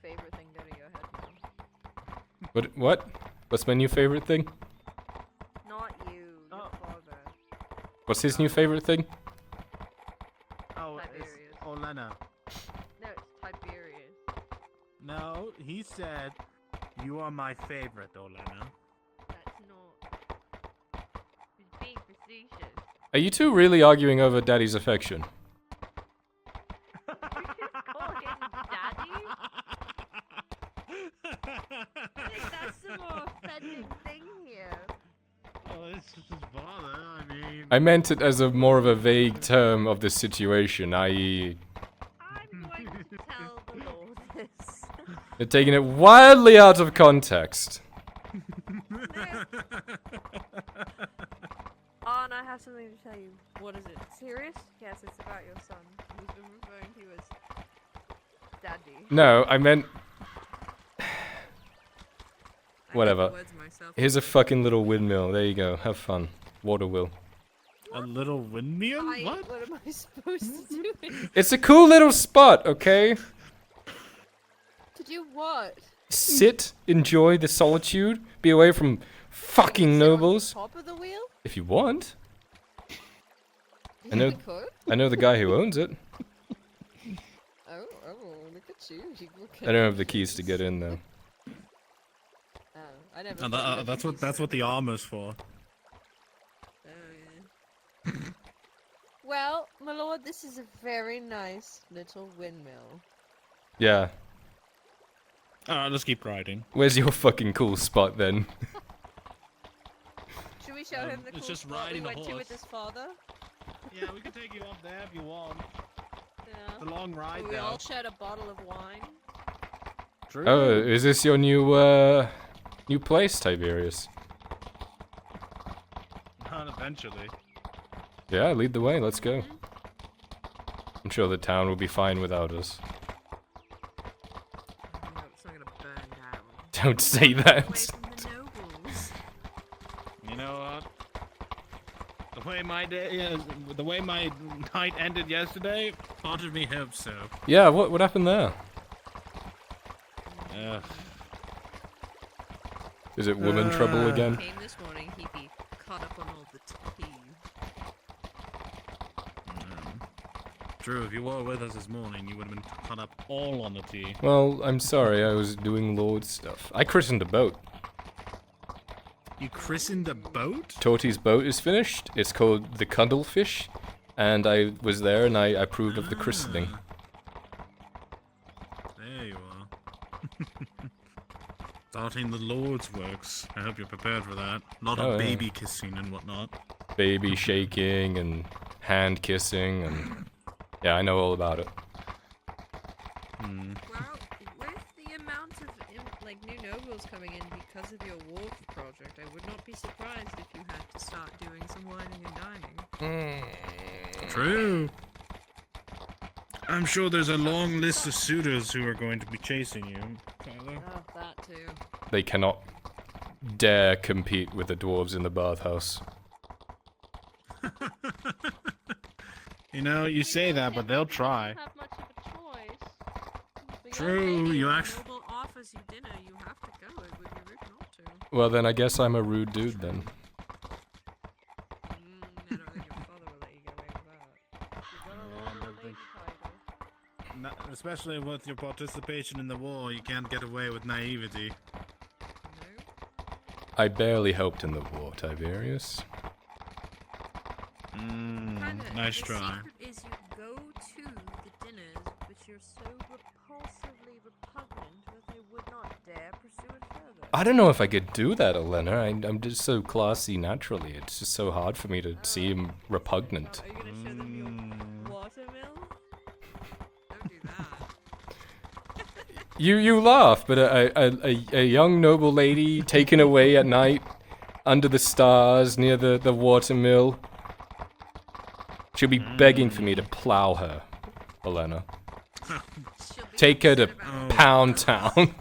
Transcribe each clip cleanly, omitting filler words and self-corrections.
favorite thing go to your head now? What? What's my new favorite thing? Not you, your father. What's his new favorite thing? Oh, Tiberius. it's Olena. No, it's Tiberius. No, he said, you are my favorite, Olena. That's not. He's being facetious. Are you two really arguing over Daddy's affection? You just call him Daddy? I think that's the more offending thing here. Oh, it's just his father, I mean... I meant it as a more of a vague term of the situation, i.e. I'm going to tell the Lord this. They're taking it wildly out of context. Oh, and I have something to tell you. What is it? Serious? Yes, it's about your son. Who's been referring to you as Daddy. No, I meant... I Whatever. get the words myself. Here's a fucking little windmill. There you go. Have fun. Water wheel. A little windmill? What? What am I supposed to do? It's a cool little spot, okay? To do what? Sit, enjoy the solitude, be away from fucking nobles. Top of the wheel? If you want. You I know- think we could? I know the guy who owns it. Oh, look at you. I don't have the keys to get in though. Oh, I never. And thought of that's what the armor's for. Oh yeah. Well, my lord, this is a very nice little windmill. Yeah. Alright, let's keep riding. Where's your fucking cool spot then? Should we show him the it's cool just spot we riding a went to with horse. his father? Yeah, we can take you up there if you want. Yeah. It's a long ride, We though. all shared a bottle of wine. True. Oh, is this your new new place, Tiberius? Not eventually. Yeah, lead the way, let's go. I'm sure the town will be fine without us. No, it's not gonna burn down. Don't say Away that. from the nobles. You know what? The way my night ended yesterday, part of me hopes so. Yeah, what happened there? Ugh. Is it woman trouble again? Came this morning, he'd be caught up on all the tea. True, if you were with us this morning, you would have been caught up all on the tea. Well, I'm sorry, I was doing Lord stuff. I christened a boat. You christened a boat? Torty's boat is finished. It's called the Cuddlefish. And I was there and I approved of the christening. There you are. Starting the Lord's works. I hope you're prepared for that. A lot Oh, of yeah. baby kissing and whatnot. Baby shaking and hand kissing and... Yeah, I know all about it. Hmm. Well, with the amount of new nobles coming in because of your wolf project, I would not be surprised if you had to start doing some whining and dining. True. I'm sure there's a long list of suitors who are going to be chasing you, Tyler. Oh, that too. They cannot dare compete with the dwarves in the bathhouse. You know, you say that, but they'll try. Have much of a choice. But True, lady, you if a actually- noble offers you dinner, you have to go. It would be rude not to. Well, then I guess I'm a rude dude then. I don't think your father will let you get away with that. You're gonna lose your lady title. Especially with your participation in the war, you can't get away with naivety. No? I barely helped in the war, Tiberius. Nice the try. secret is you go to the dinners, but you're so repulsively repugnant that they would not dare pursue it further. I don't know if I could do that, Elena. I'm just so classy naturally. It's just so hard for me to seem repugnant. Are you gonna show them your watermill? Don't do that. You laugh, but a young noble lady taken away at night under the stars near the watermill. She'll be begging for me to plow her, Elena. She'll be Take her to upset about Pound Town.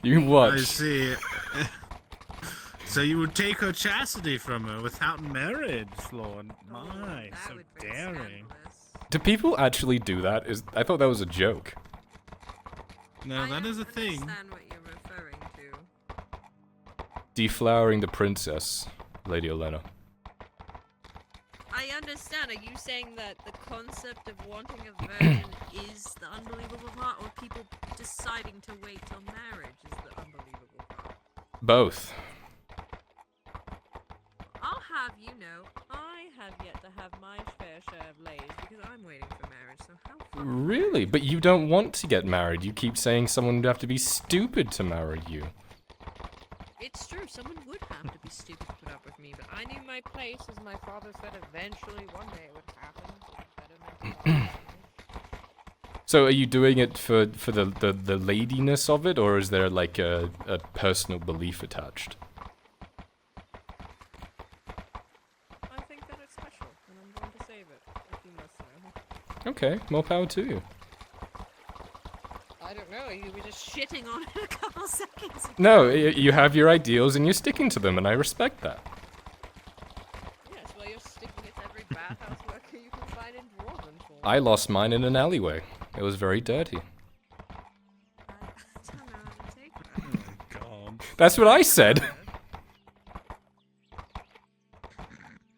You I watch. see. So you would take her chastity from her without marriage, Lord. My, that so would be daring. scandalous. Do people actually do that? I thought that was a joke. No, that is a thing. I understand what you're referring to. Deflowering the princess, Lady Olenna. I understand. Are you saying that the concept of wanting a virgin is the unbelievable part, or people deciding to wait till marriage is the unbelievable part? Both. I'll have you know, I have yet to have my fair share of lays because I'm waiting for marriage, so how fun. Really? But you don't want to get married. You keep saying someone would have to be stupid to marry you. It's true, someone would have to be stupid to put up with me, but I knew my place, as my father said eventually one day it would happen. So better than So are you doing it for the ladiness of it, or is there like a personal belief attached? I think that it's special, and I'm going to save it, if you must know. Okay, more power to you. I don't know, you were just shitting on it a couple seconds ago. No, you have your ideals and you're sticking to them, and I respect that. Yes, well you're sticking it to every bathhouse worker you can find in Dwarven form. I lost mine in an alleyway. It was very dirty. I don't know how to take that. Oh my god. That's what I said.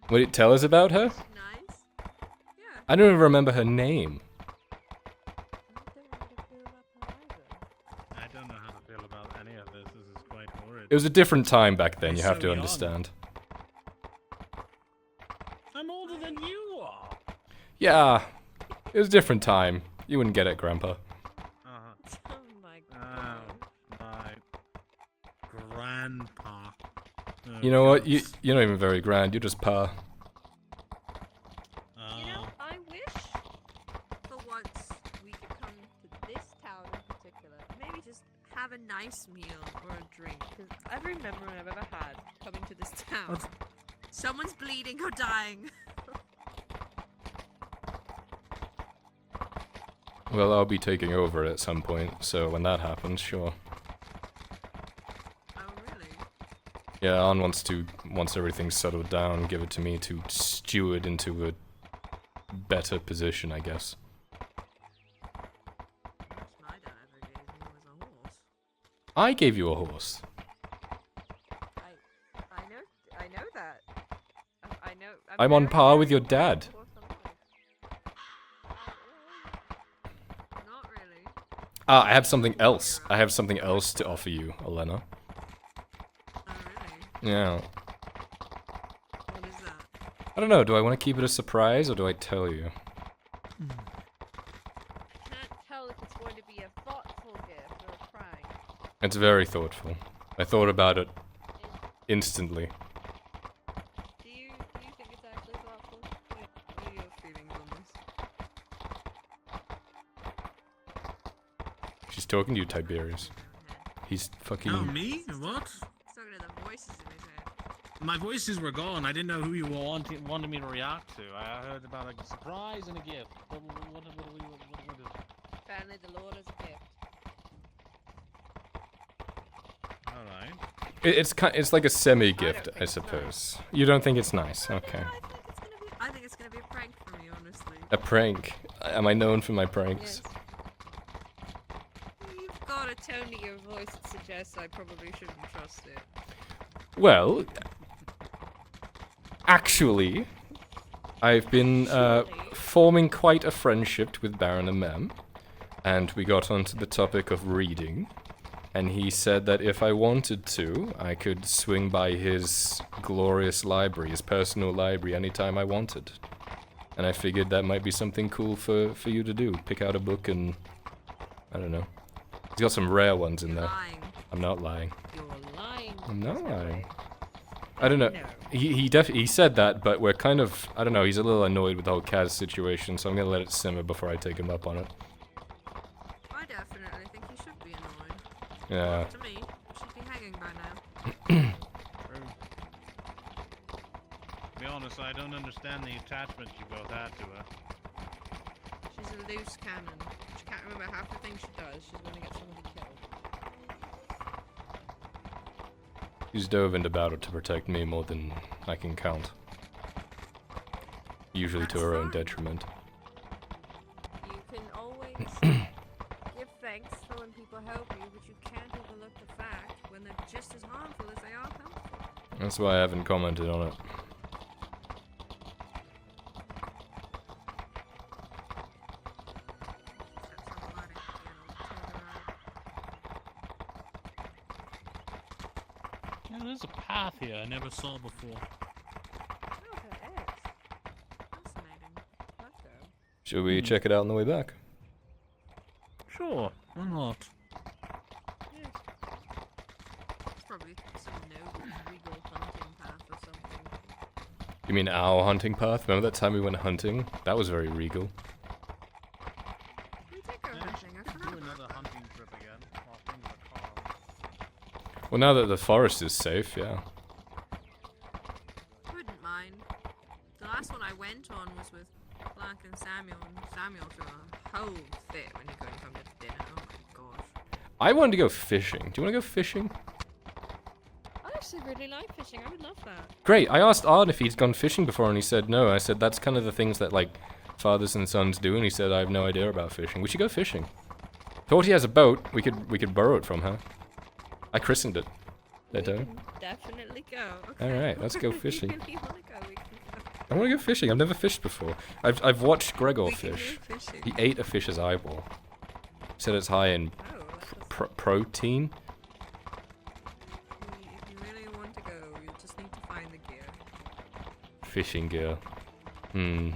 Would it tell us about her? Nice? Yeah. I don't even remember her name. I don't know how to feel about her either. I don't know how to feel about any of this. This is quite horrid. It was a different time back then, You're you have so to young. understand. I'm older than you are. Yeah, it was a different time. You wouldn't get it, Grandpa. Uh-huh. Oh my god. Oh, my grandpa. Oh, You know what? God. You're not even very grand, you're just pa. You know, I wish for once we could come to this town in particular. Maybe just have a nice meal or a drink. Because every memory I've ever had coming to this town, What's- someone's bleeding or dying. Well, I'll be taking over at some point, so when that happens, sure. Oh, really? Yeah, Ann once everything's settled down, give it to me to steward into a better position, I guess. That's my dad ever gave me was a horse. I gave you a horse. I know that. I know. I'm on par with your dad. Not really. Ah, I have something else. I have something else to offer you, Olenna. Oh, really? Yeah. What is that? I don't know, do I want to keep it a surprise, or do I tell you? I can't tell if it's going to be a thoughtful gift or a prank. It's very thoughtful. I thought about it instantly. Do you think it's actually thoughtful? What are your feelings on this? She's talking to you, Tiberius. He's fucking... Oh, me? What? He's talking to the voices in his head. My voices were gone. I didn't know who you wanted me to react to. I heard about a surprise and a gift. What is it? Apparently the Lord is a gift. Alright. It's like a semi-gift, think I it's suppose. You don't think it's nice? Okay. I think it's gonna be a prank for me, honestly. A prank. Am I known for my pranks? Yes. You've got a tone to your voice that suggests I probably shouldn't trust it. Well, actually, I've been forming quite a friendship with Baron Amem, and we got onto the topic of reading, and he said that if I wanted to, I could swing by his glorious library, his personal library, anytime I wanted. And I figured that might be something cool for you to do. Pick out a book and, I don't know. He's got some rare ones in You're there. lying. I'm not lying. You're lying. I'm not There's no lying. way. I don't know. No. He said that, but we're kind of, I don't know, he's a little annoyed with the whole Kaz situation, so I'm gonna let it simmer before I take him up on it. I definitely think he should be annoyed. Yeah. To me, he should be hanging by now. To be honest, I don't understand the attachment you both had to her. She's a loose cannon. She can't remember half the things she does. She's gonna get somebody killed. She's dove into battle to protect me more than I can count. Usually to That's her own fine. detriment. You can always give thankful when people help you, but you can't overlook the fact when they're just as harmful as they are helpful. That's why I haven't commented on it. Yeah, there's a path here I never saw before. Oh, there is. Fascinating. Let's go. Should we check it out on the way back? Sure, why not? Yes. It's probably some noble regal hunting path or something. You mean our hunting path? Remember that time we went hunting? That was very regal. We did go hunting, I forgot. Do another hunting trip again while things are calm. Well, now that the forest is safe, yeah. Wouldn't mind. The last one I went on was with Black and Samuel threw a whole fit when he couldn't come to dinner. Oh my gosh. I wanted to go fishing. Do you want to go fishing? I actually really like fishing. I would love that. Great. I asked Ard if he'd gone fishing before, and he said no. I said that's kind of the things that like fathers and sons do, and he said I have no idea about fishing. We should go fishing. Torty has a boat. We could borrow it from her. I christened it. We Later. can definitely go. Okay. All right, let's go fishing. If you want to go, we can go. I want to go fishing. I've never fished before. I've watched Gregor We can go fish. fishing. He ate a fish's eyeball. Said it's high in Oh, that's protein. if you really want to go, you just need to find the gear. Fishing gear. Hmm.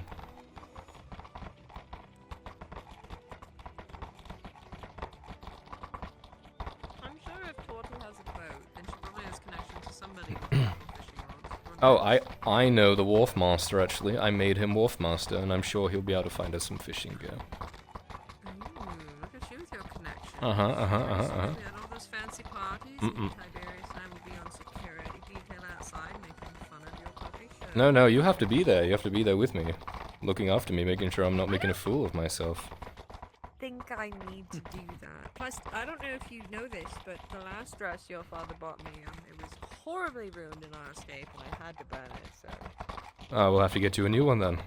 I'm sure if Tortle has a boat, then she probably has connection to somebody with fishing rods. Oh, I know the wharf master actually. I made him wharf master, and I'm sure he'll be able to find us some fishing gear. Ooh, look at you with your connection. Uh-huh. We had all those fancy parties, Mm-mm. and Tiberius and I will be on security detail outside making fun of your puppy show. No, you have to be there. You have to be there with me, looking after me, making sure I'm not making a fool of myself. I think I need to do that. Plus, I don't know if you know this, but the last dress your father bought me, it was horribly ruined in our escape, and I had to burn it, so... We'll have to get you a new one then.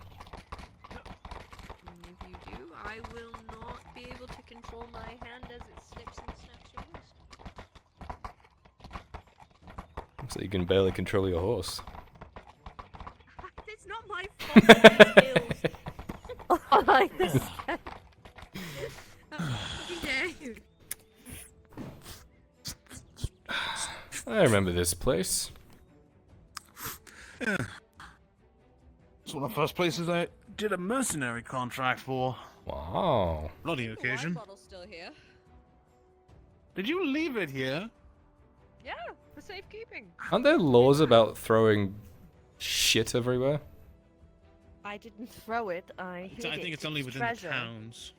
If you do, I will not be able to control my hand as it slips and snaps yours. So you can barely control your horse. It's not my fault that it kills. Like this. How you? I remember this place. Yeah. It's one of the first places I did a mercenary contract for. Wow. Bloody The occasion. wine bottle's still here. Did you leave it here? Yeah, for safekeeping. Aren't there laws about throwing shit everywhere? I didn't throw it. I hid I think it. it's only within treasure. the towns.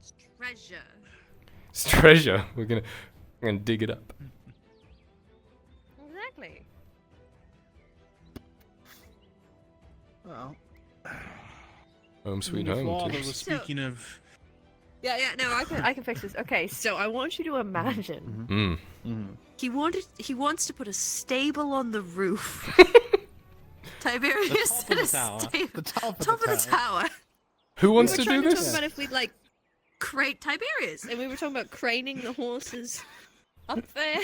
It's treasure. It's treasure. We're gonna dig it up. Exactly. Well, Home sweet your home. father Toots. was speaking of. Yeah, no, I can fix this. Okay, so I want you to imagine he wants to put a stable on the roof. Tiberius The top of said the a tower. stable. The top Top of the tower. Who wants we to were do trying to this? talk about if we'd like crate Tiberius, and we were talking about craning the horses up there.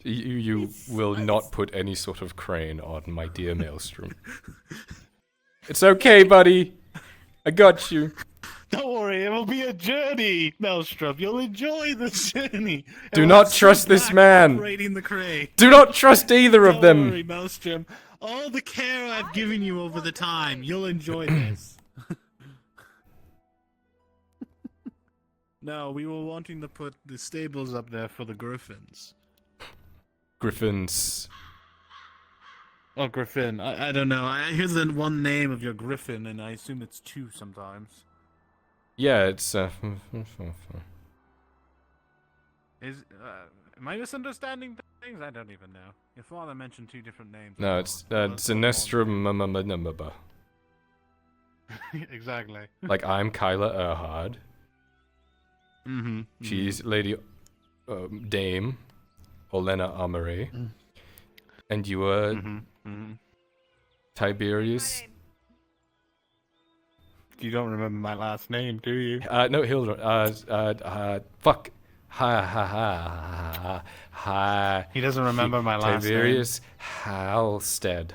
You will not put any sort of crane on my dear Maelstrom. It's okay, buddy. I got you. Don't worry, it will be a journey, Maelstrom. You'll enjoy the journey. Do And not we'll trust sit this back man. Operating the crane. Do not trust either of Don't them. worry, Maelstrom. All the care I've given you over the time, you'll enjoy this. No, we were wanting to put the stables up there for the griffins. Griffins. Oh, griffin. I don't know. I hear the one name of your griffin, and I assume it's two sometimes. Yeah, it's Is am I misunderstanding things? I don't even know. Your father mentioned two different names. no, it's Sinestrum. Exactly. Like I'm Kyla Erhard. Mm-hmm. She's Lady Dame Olena Amory. And you are Mm-hmm. Tiberius You don't remember my last name, do you? No, Hilda. Fuck. Hi. He doesn't remember my last name. Tiberius Halstead.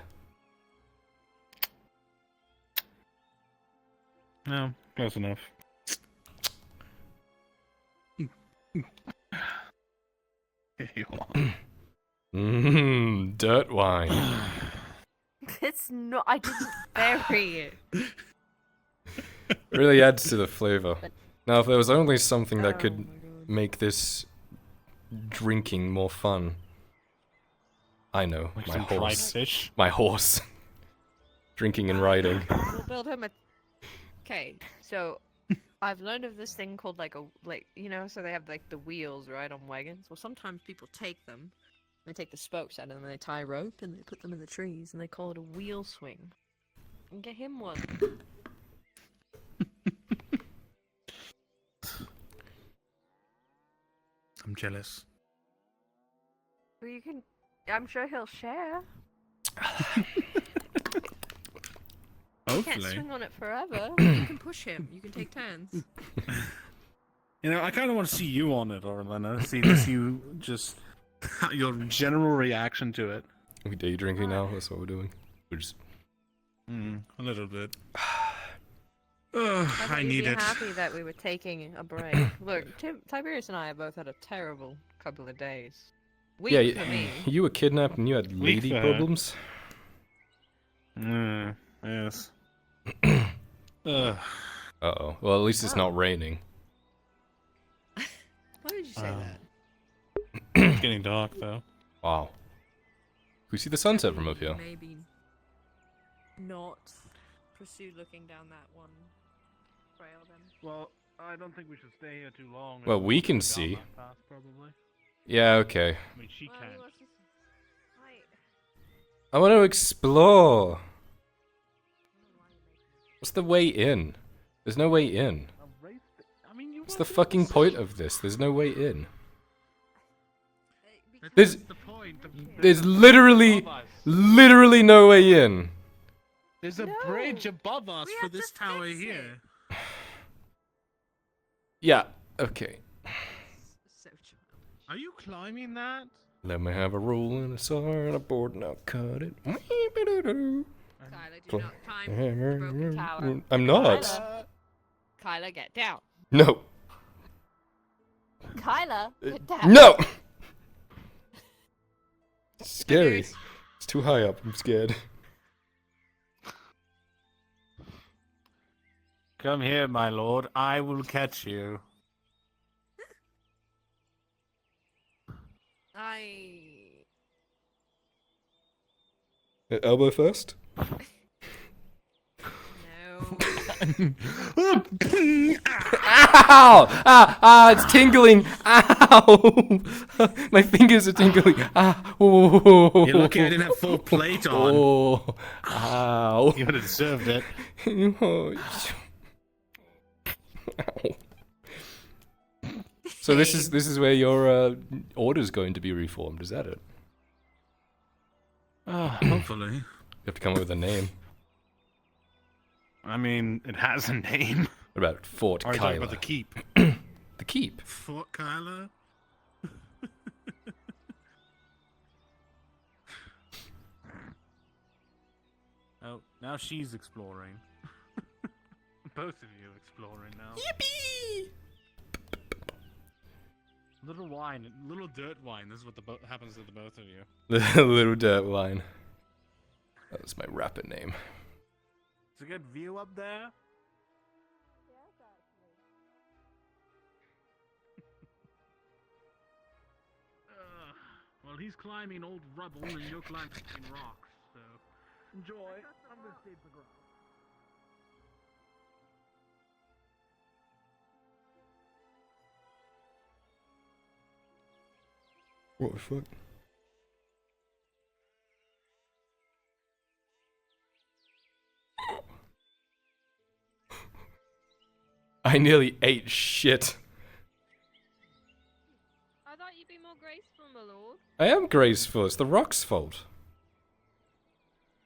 No, close enough. Dirt wine. It's not. I didn't bury it. Really adds to the flavor. Now, if there was only something that Oh could my God. make this drinking more fun. I know, Like my some fried horse. fish. My horse. Drinking and riding. We'll build him a. Okay, so I've learned of this thing called like so they have like the wheels, right, on wagons. Well, sometimes people take them, they take the spokes out of them, and they tie a rope and they put them in the trees, and they call it a wheel swing. And get him one. I'm jealous. Well, you can. I'm sure he'll share. You can't Hopefully. swing on it forever. You can push him. You can take turns. You know, I kind of want to see you on it, Orlena. See you just your general reaction to it. Are we day drinking now? That's what we're doing. We're just... A little bit. I thought I you'd need be it. happy that we were taking a break. Look, Tiberius and I have both had a terrible couple of days. Week Yeah, for me. you were kidnapped and you had Weak lady for her. problems. Yes. Uh-oh. Well, at least it's not raining. Why did you say that? It's getting dark though. Wow. We see the sunset from up here. Maybe not pursue looking down that one trail then. Well, I don't think we should stay here too long. Well, we can see. Probably. Yeah, okay. I mean, she Well, can't. let's just... Wait. I want to explore. What's the way in? There's no way in. I mean, you. What's the fucking point of this? There's no way in. Because There's- the point. There's literally no way in. There's a No. bridge above us We for have to this tower fix here. Yeah, okay. so chill. Are you climbing that? Let me have a rule and a saw and a board and I'll cut it. Tyler, do not climb the broken tower. I'm not. Tyler. Kyla, get down. No. Kyla, get down. No! Scary. It's too high up. I'm scared. Come here, my lord. I will catch you. Elbow first? No. Ow! It's tingling. Ow! My fingers are tingling. Oh. You're lucky I didn't have full plate on. Oh. Ow. You would have deserved it. Ow. So this is where your order's going to be reformed, is that it? Hopefully. You have to come up with a name. I mean, it has a name. What about Fort Are you talking Kyla? about the keep? The keep. Fort Kyla? Oh, now she's exploring. Both of you exploring now. Yippee! Little wine, little dirt wine. This is what happens to the both of you. The little dirt wine. That was my rapper name. It's a good view up there. Well, he's climbing old rubble and you're climbing rocks, so enjoy. I'm gonna save the ground. What the fuck? I nearly ate shit. I thought you'd be more graceful, my lord. I am graceful. It's the rock's fault.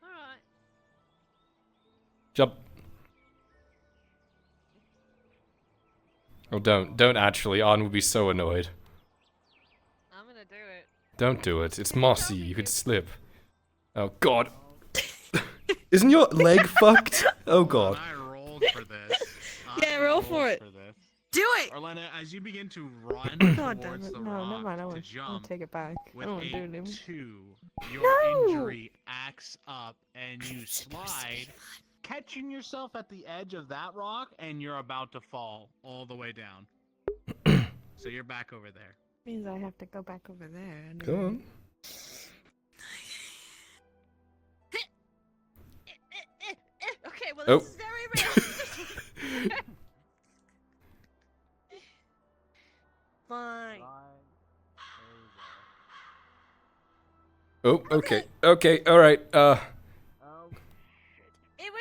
Alright. Jump. Oh, don't actually. Arn would be so annoyed. I'm gonna do it. Don't do it. It's mossy. You could slip. Oh God. Isn't your leg fucked? Oh God. I rolled for this. Yeah, roll for it. this. Do it! Arlena, as you begin to run God damn towards it. the No, rock never mind. I to want to jump, take it back. I with don't want to do a it anymore. 2, your No! injury acts up and you slide, catching yourself at the edge of that rock, and you're about to fall all the way down. So you're back over there. Means I have to go back over there. And Go on. Okay, well, Oh. this is very real. Fine. Oh, okay. Okay, alright. It was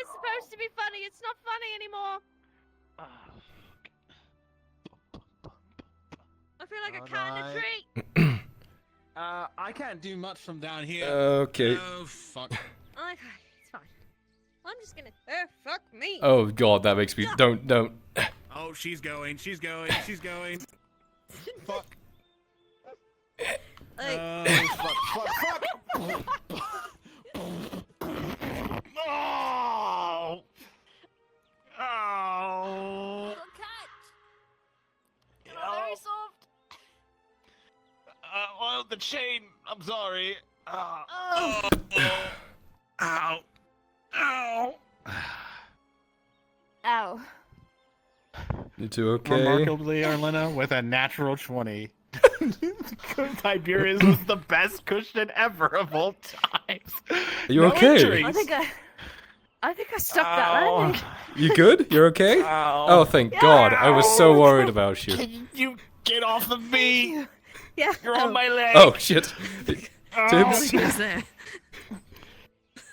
supposed to be funny. It's not funny anymore. I feel like a cat in a tree. I can't do much from down here. Okay. Oh, fuck. Okay, it's fine. I'm just gonna. Fuck me. Oh God, that makes me. Don't. Oh, she's going. She's going. Fuck. Like, Fuck. Oh! Oh! little cat. Very soft. Oil the chain. I'm sorry. Oh. Ow. Ow. Ow. You two okay? Remarkably, Arlena, with a natural 20. Tiberius was the best cushion ever of all times. Are you No okay? injuries. I think I stuck that landing. You good? You're okay? Ow. Oh, thank God. I was so worried about you. Can you get off of me? Yeah. You're on my leg. Oh shit. Ow. Tibbs. He was there.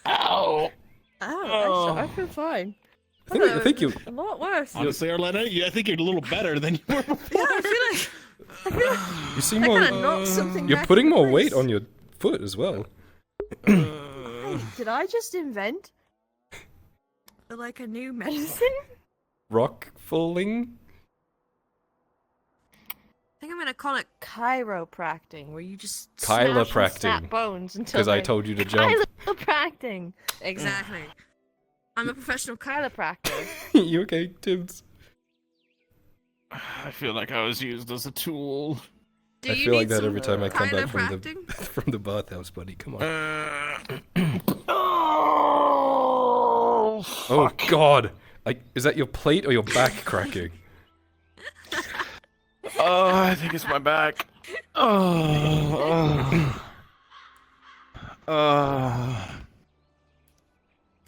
Ow. Oh, I feel fine. I think you. A lot worse. Honestly, Arlena, I think you're a little better than you were before. Yeah, I feel like You seem I more. kind of knocked something You're back putting into more place. weight on your foot as well. Hey, did I just invent like a new medicine? Rock falling. I think I'm gonna call it chiropractic, where you just smash and Chiropractic. snap bones until Because I they- told you to jump. Chiropractic. Exactly. I'm a professional chiropractor. You okay, Tibbs? I feel like I was used as a tool. Do I you feel like need that some every time I come back from chiropractic? the from the bathhouse, buddy. Come on. Oh, Oh God! Is that your plate or your back cracking? Oh, I think it's my back. Oh.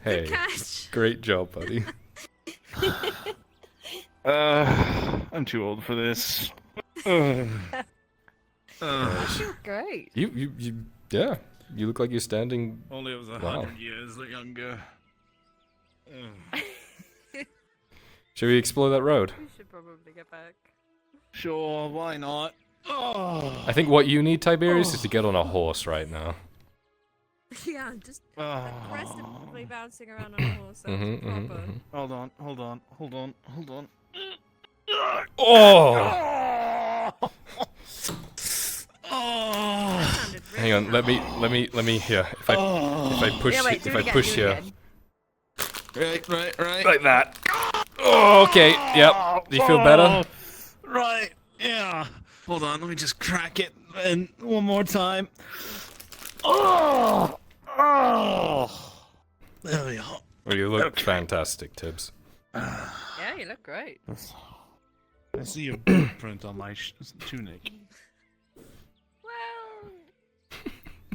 Hey, Catch. great job, buddy. I'm too old for this. I feel great. You, yeah. You look like you're standing. Only it was 100 years younger. Should we explore that road? We should probably get back. Sure, why not? Oh. I think what you need, Tiberius, is to get on a horse right now. Yeah, just Oh. aggressively bouncing around on a horse. That's proper. Hold on. Oh! Oh. That sounded really Hang on, let hard. me here. If I push Yeah, wait, do if it I again, push do it here. again. Right. Like that. Oh, okay. Yep. Do you feel better? Right. Yeah. Hold on. Let me just crack it and one more time. Oh. There we go. Well, you look Okay. fantastic, Tibbs. Yeah, you look great. I see a print on my tunic. Well,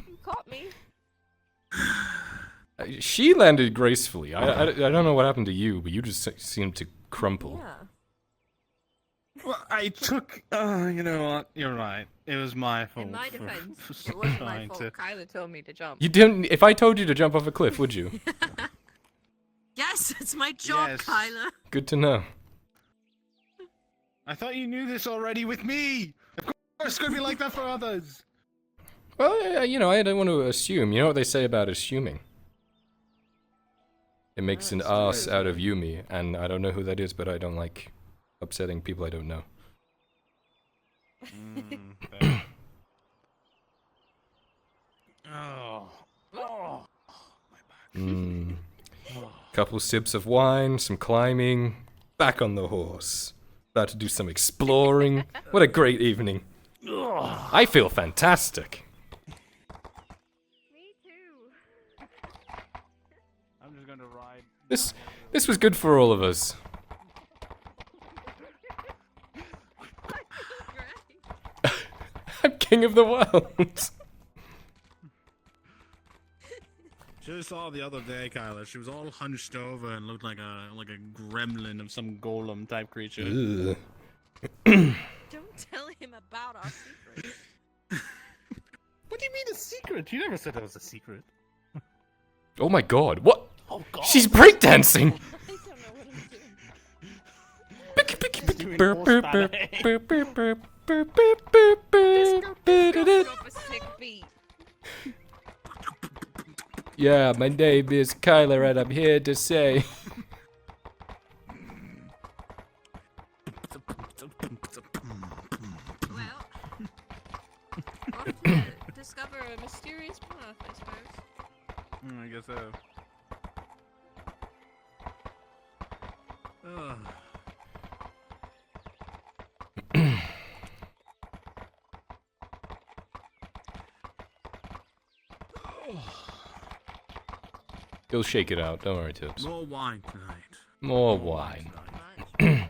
you caught me. She landed gracefully. I don't know what happened to you, but you just seemed to crumple. Yeah. Well, I took. You know what? You're right. It was my fault. In my for defense, it wasn't my trying fault. to- Kyla told me to jump. You didn't. If I told you to jump off a cliff, would you? Yes, it's my job, Yes. Kyla. Good to know. I thought you knew this already with me. Of course, it's gonna be like that for others. Well, you know, I don't want to assume. You know what they say about assuming? It makes an ass out of Yumi, and I don't know who that is, but I don't like upsetting people I don't know. Fair. Oh. Oh. My back. Oh. Couple sips of wine, some climbing, back on the horse. About to do some exploring. What a great evening. I feel fantastic. Me too. I'm just gonna ride. This was good for all of us. Great. I'm king of the world. Just saw the other day, Kyla. She was all hunched over and looked like a gremlin of some golem type creature. Ugh. Don't tell him about our secrets. What do you mean a secret? You never said it was a secret. Oh my god, what? Oh god. She's breakdancing! I don't know what I'm doing. Drop a sick beat. Yeah, my name is Kyler and I'm here to say... Well, off to discover a mysterious path, I suppose. I guess so. Ugh. Go shake it out, don't worry, Tips. More wine tonight. More wine. Much.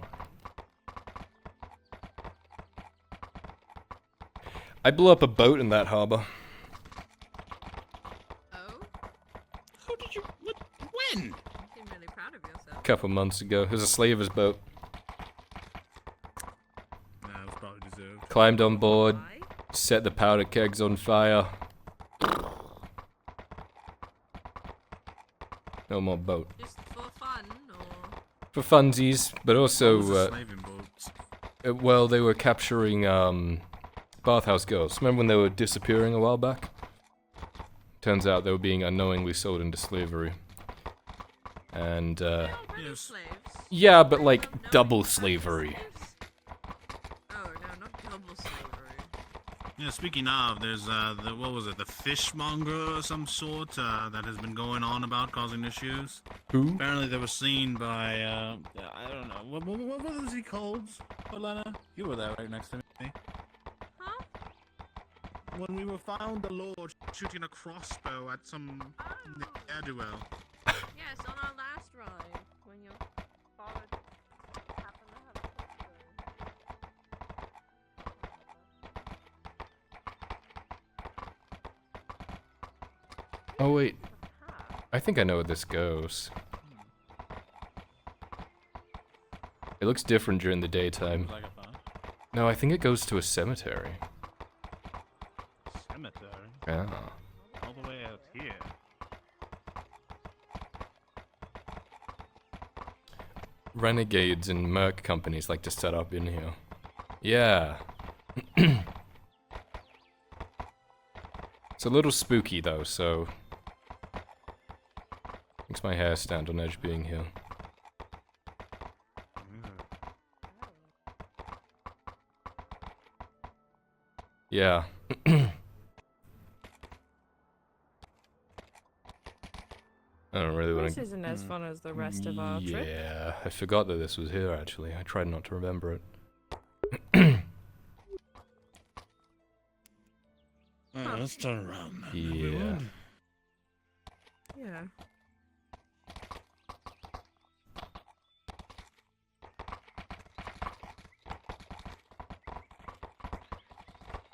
I blew up a boat in that harbor. Oh? How did you? What? When? You seem really proud of yourself. A couple months ago. It was a slaver's boat. Nah, it was probably deserved. Climbed on board, Why? set the powder kegs on fire. No more boat. Just for fun, or? For funsies, but What was the also, slaving boats? well, they were capturing, bathhouse girls. Remember when they were disappearing a while back? Turns out they were being unknowingly sold into slavery. And, They're already Yes. slaves. yeah, but like, Not knowing double that they're slavery. slaves? Oh, no, not double slavery. Yeah, speaking of, there's what was it, the fishmonger of some sort that has been going on about causing issues. Who? Apparently, they were seen by I don't know what was he called? Elena, you were there right next to me. Huh? When we were found the Lord shooting a crossbow at some ne'er-do-well. Yes, on our last ride, when your father happened to have a crossbow. Oh wait, Aha. I think I know where this goes. It looks different during the daytime. Like a fun No, I think it goes to a cemetery. cemetery Yeah. all the way out here. Renegades and merc companies like to set up in here. Yeah. It's a little spooky though, so... Makes my hair stand on edge being here. Yeah. I don't really want This to... isn't as fun as the rest of our trip. Yeah, I forgot that this was here actually. I tried not to remember it. Let's turn around. Yeah. Yeah.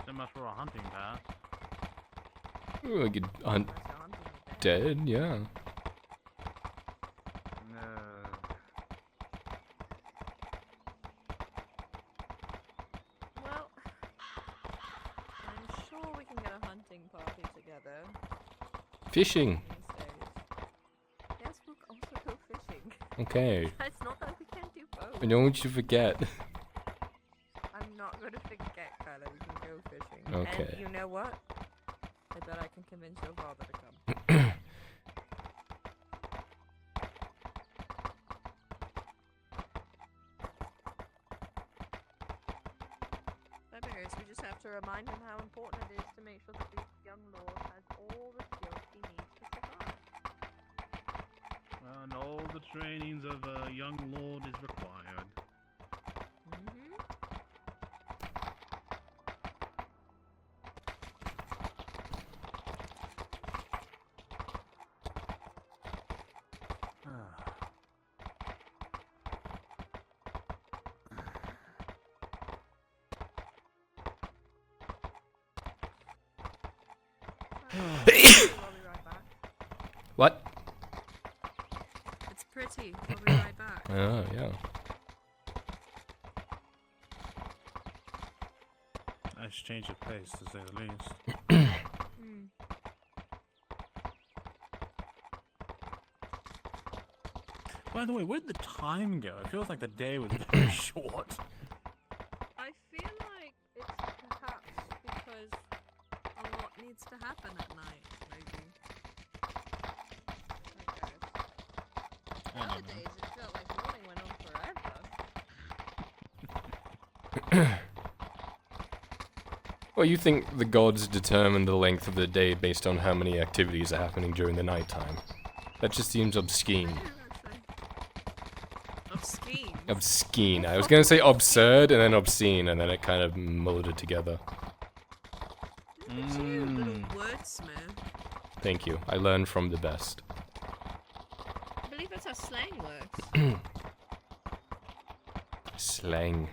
So much for a hunting path. Ooh, I could hunt dead, yeah. Well, I'm sure we can get a hunting party together Fishing. these days. Yes, we'll also go fishing. Okay. It's not that we can't do both. I don't want you to forget. I'm not going to forget, Kyla. We can go fishing. Okay. And you know what? I bet I can convince your father to come. That bear is have to remind him how important it is to make sure that this young lord has all the skills he needs to survive. And all the trainings of a young lord is required. Mm-hmm. I'll be right back. What? It's pretty. I'll be right back. Oh, yeah. Nice change of pace, to say the least. Mm. By the way, where'd the time go? It feels like the day was very short. I feel like it's perhaps because a lot needs to happen at night, maybe. The other days it felt like morning went on forever. Well, you think the gods determine the length of the day based on how many activities are happening during the nighttime. That just seems obscene. Obscene. Obscene. I was gonna say absurd and then obscene, and then it kind of molded together. Look at you, little wordsmith. Thank you. I learned from the best. I believe that's how slang works. Slang.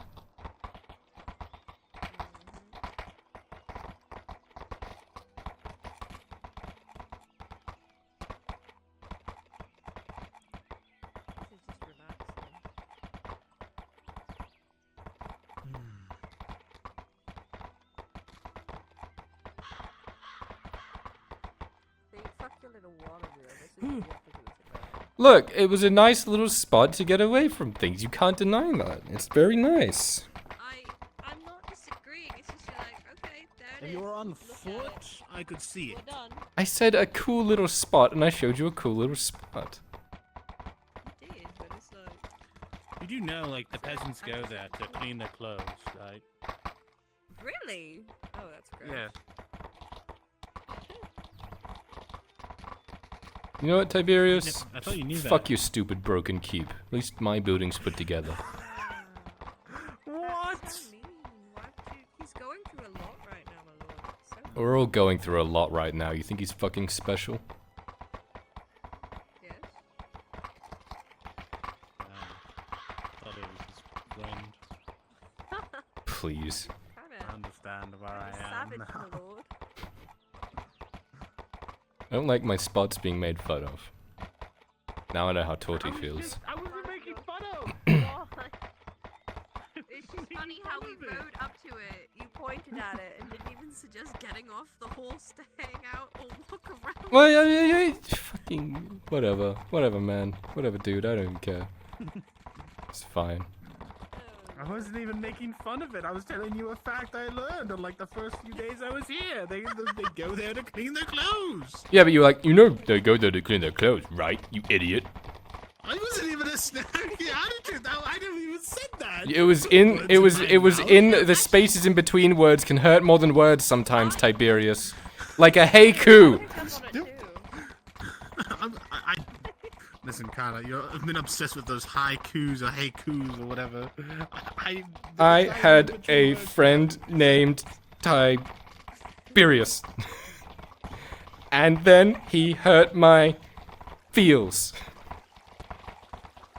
This is just relaxing. See, fuck your little water wheel. This is the opposite of that. Look, it was a nice little spot to get away from things. You can't deny that. It's very nice. I'm not disagreeing. It's just you're like, okay, there it If is. you were on Look at foot, it. I could see We're it. done. I said a cool little spot, and I showed you a cool little spot. You did, but it's like, You do know, like, the peasants go there to clean their clothes, right? really? Oh, that's great. Yeah. You know what, Tiberius? I thought you knew that. Fuck your stupid broken keep. At least my building's put together. What? That's so mean. Why would you... He's going through a lot right now, my lord. It's so We're all going through a lot right now. You think he's fucking special? yes. Thought it was his friend. Please. I understand where I am Savage, now. my lord. I don't like my spots being made fun of. Now I know how Torty feels. I wasn't making fun of! God. It's just funny how we rode up to it. You pointed at it and didn't even suggest getting off the horse to hang out or walk around. Well, yeah, fucking whatever, whatever, man, whatever, dude. I don't even care. It's fine. I wasn't even making fun of it. I was telling you a fact I learned on like the first few days I was here. They go there to clean their clothes. Yeah, but you're like, you know, they go there to clean their clothes, right? You idiot. I wasn't even a snappy attitude. I didn't even said that. It was in the spaces in between words can hurt more than words sometimes, Tiberius. Like a haiku. Listen, Carla, I've been obsessed with those haikus or haikus or whatever. I had a friend named Tiberius. And then he hurt my feels.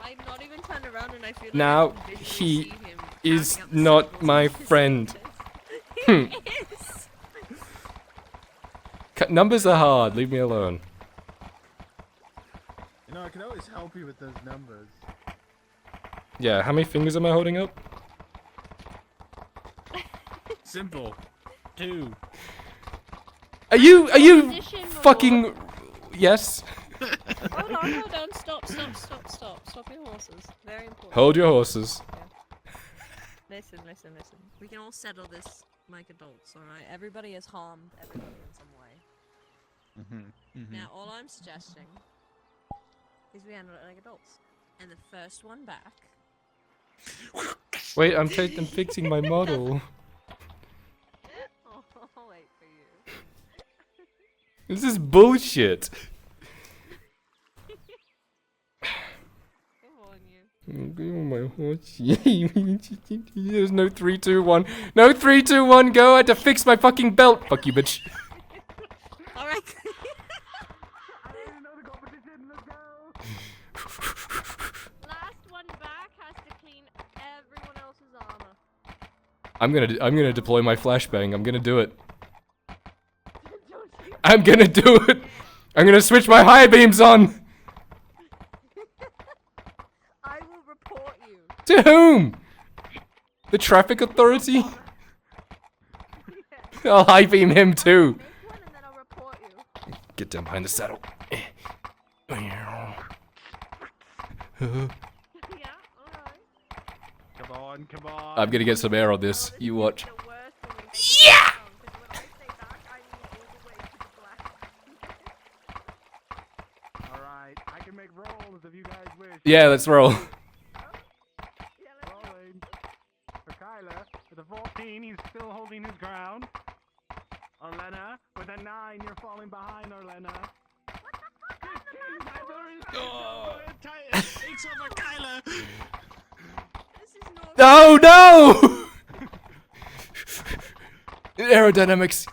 I'm not even turned around and I feel like Now I can visually he see him is counting up the not symbols my on his friend. finger. He is. Numbers are hard, leave me alone. You know, I can always help you with those numbers. Yeah, how many fingers am I holding up? Simple. 2. Are you Position, my fucking yes? Hold on, stop your horses. Very important. Hold your horses. Listen. We can all settle this like adults, alright? Everybody has harmed everybody in some way. Now, all I'm suggesting is we handle it like adults. And the first one back. Wait, I'm fixing my model. This is bullshit. Come on, you. Oh my horse. There's no 3, 2, 1. No 3, 2, 1, go! I had to fix my fucking belt. Fuck you, bitch. Alright. I didn't know the competition. Let's go. Last one back has to clean everyone else's armor. I'm gonna deploy my flashbang. I'm gonna do it. Don't you? I'm gonna do it. I'm gonna switch my high beams on. I will report you. To whom? The traffic authority? I'll high beam him too. Make one and then I'll report you. Get down behind the saddle. Yeah, alright. Come on, come on. I'm gonna get some air on this. Oh, You is watch. the worst when we take it down, 'cause when I stay back, I need all the way to the black. All right, I can make rolls if you guys wish. Yeah, let's roll. Yeah, let's go. Rolling. For Kyler, with a 14, he's still holding his ground. Orlena, with a 9, you're falling behind, Orlena. Oh, takes over Kyla. This is not. Oh no! Aerodynamics.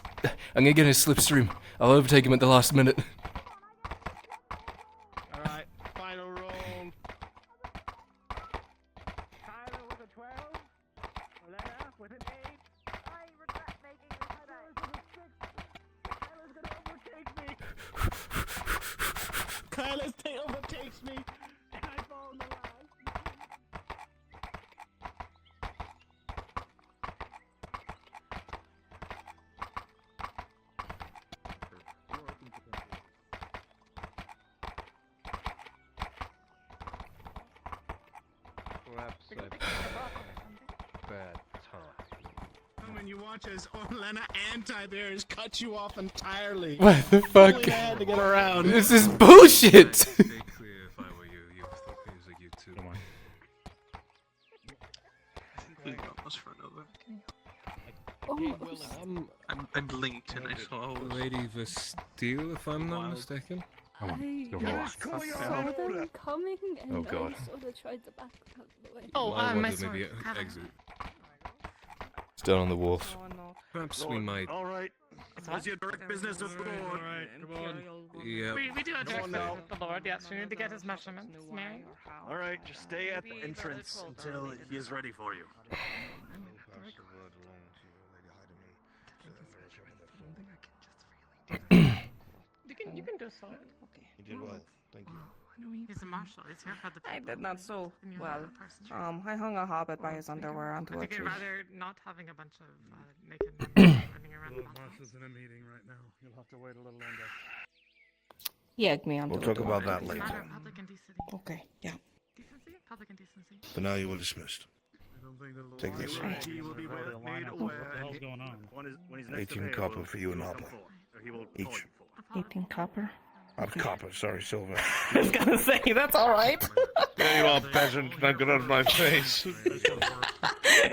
I'm gonna get in a slipstream. I'll overtake him at the last minute. Alright, final roll. Kyler with a 12. Orlena with an 8. I regret making this Kyler with a 6. Kyler's gonna overtake me. Kyla's tail overtakes me. And I fall in the last. Perhaps I bad time. When you watch as Orlena anti-bears cut you off entirely. What the Only fuck? had to get around. This is bullshit! Stay clear if I were you. You thought music, you too. Come on. I think we almost run over. Oh, I'm linked and I saw. Lady Vestille, if I'm not mistaken. I saw them coming and Oh, God. I sort of tried to back out of the way. Oh, I my wanted sword. maybe exit. It's down on the wharf. Oh no. Perhaps we might. All right. What's your direct business with the Lord? Yeah. We do a direct now. business with the Lord, yes. We need to get his measurements, Mary. All right, just stay at the entrance until he is ready for you. You can do so. Okay. You did what? Thank you. He's a marshal. He's here for the I people. did not so And you're well. the person. I hung a hobbit by his underwear onto I a think tree. you'd rather not having a bunch of naked men running around the battlefield. in a meeting right now. You'll have to wait a little longer. He egged me onto We'll a talk door. about that It's a later. matter of public indecency. Okay, yeah. Decency? Public indecency. For now, you are dismissed. I don't think the Lord Take this. He will be made aware. What the hell's going on? When he's next 18 available, copper for you and he will Hopper. come forward, or he will Each. call you forward. 18 copper. Copper, sorry, silver. I was gonna say, that's alright. There you are, peasant. Now get out of my face.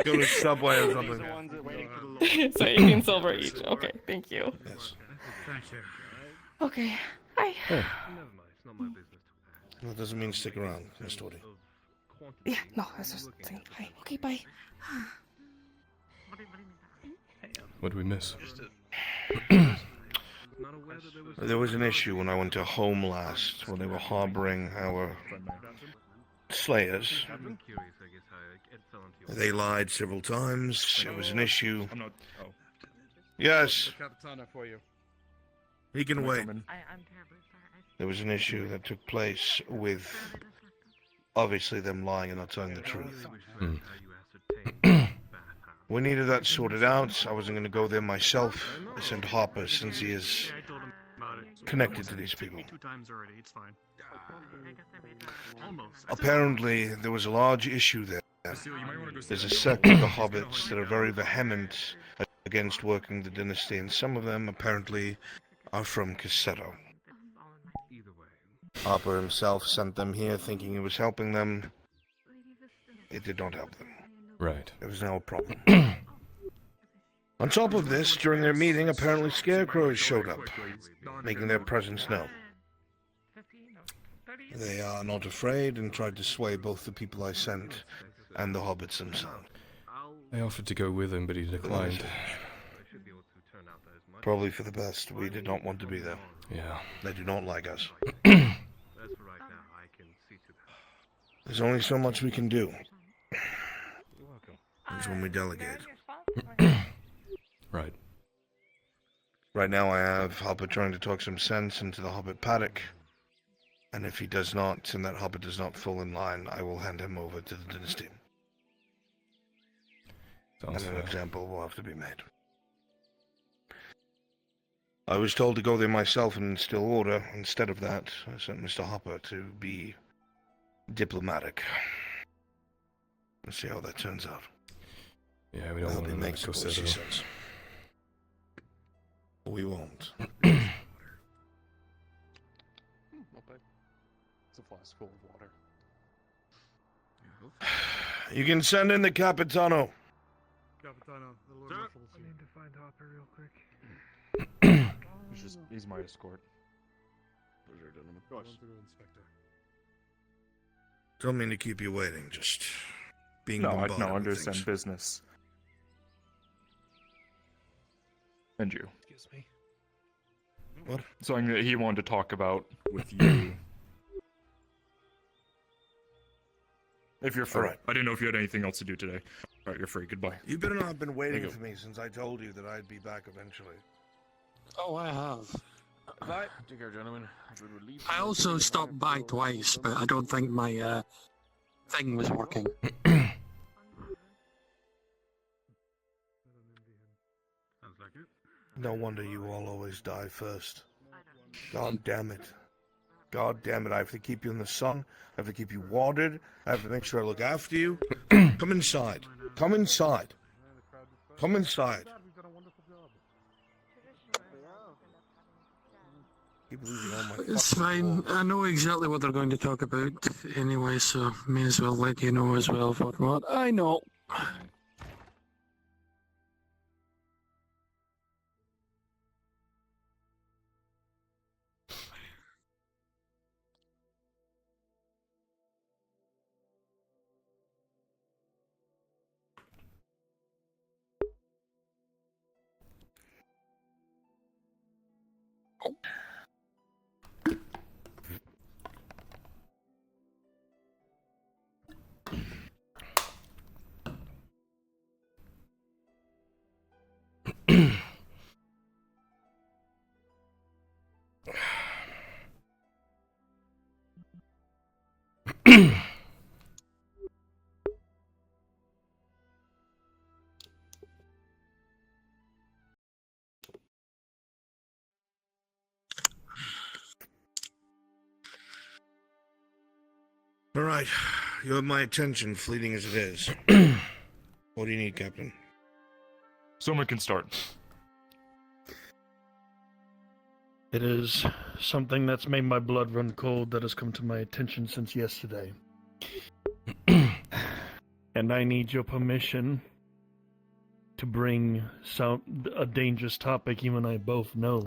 Go to Subway or something. The ones that waiting for the Lord. So 18 silver each. Okay, thank you. Yes. Thank you. Okay, hi. Never mind. It's not my business to ask. That doesn't mean stick around, Miss Doty. Yeah, no, I was just saying hi. Okay, bye. What do you mean? What did we miss? Not aware that there was. There was an issue when I went to home last, where they were harboring our slayers. I'm curious, I guess, how it fell into your. They lied several times. It was an issue. I'm not. Oh. Yes, Capitana for you. he can wait. I'm terribly sorry. There was an issue that took place with, obviously, them lying and not telling the truth. How you ascertain We needed that sorted out. I wasn't going to go there myself. I sent Hopper, since he is Yeah, I told him about it. connected to these people. 2 times already. It's fine. I guess I made that. Almost. Apparently, there was a large issue there. You might want to go There's a sect of the hobbits that are very vehement against working the dynasty, and some of them apparently are from Cassetto. either way. Hopper himself sent them here thinking he was helping them. It did not help them. Right. There was now a problem. On top of this, during their meeting, apparently scarecrows showed up, making their presence known. 15 or 30. They are not afraid and tried to sway both the people I sent and the hobbits themselves. I offered to go with him, but he declined. Probably for the best. We did not want to be there. Yeah. They do not like us. That's for right now. I can see to that. There's only so much we can do. You're welcome. It's when we delegate. Right. Right now I have Hobbit trying to talk some sense into the Hobbit paddock. And if he does not, and that Hobbit does not fall in line, I will hand him over to the dynasty. Sounds And an fair. example will have to be made. I was told to go there myself and instill order. Instead of that, I sent Mr. Hopper to be diplomatic. Let's see how that turns out. Yeah, we don't I'll want be to making make what she Corsetto. says. We won't. Not bad. It's a flask full of water. You can send in the Capitano. Capitano, the Lord Sir. Ruffles. I need to find Hopper real quick. He's my escort. Pleasure, gentlemen. Gosh. Inspector. Don't mean to keep you waiting, just being No, I bombarded with understand things. business. And you. Excuse me. What? Something that he wanted to talk about with you. If you're free. Alright. I didn't know if you had anything else to do today. Alright, you're free. Goodbye. You better not have been waiting Thank you. for me since I told you that I'd be back eventually. Oh, I have. Bye. Take care, gentlemen. Good relief. I also stopped by twice, but I don't think my thing was working. Sounds like it. No wonder you all always die first. God damn it. God damn it, I have to keep you in the sun. I have to keep you watered. I have to make sure I look after you. Come inside. Come inside. Come inside. We've done a wonderful job. Keep losing all my It's fucking fine. balls. I know exactly what they're going to talk about anyway, so may as well let you know as well for what I know. All right. You have my attention, fleeting as it is. What do you need, Captain? Someone can start. It is something that's made my blood run cold that has come to my attention since yesterday. And I need your permission to bring a dangerous topic you and I both know.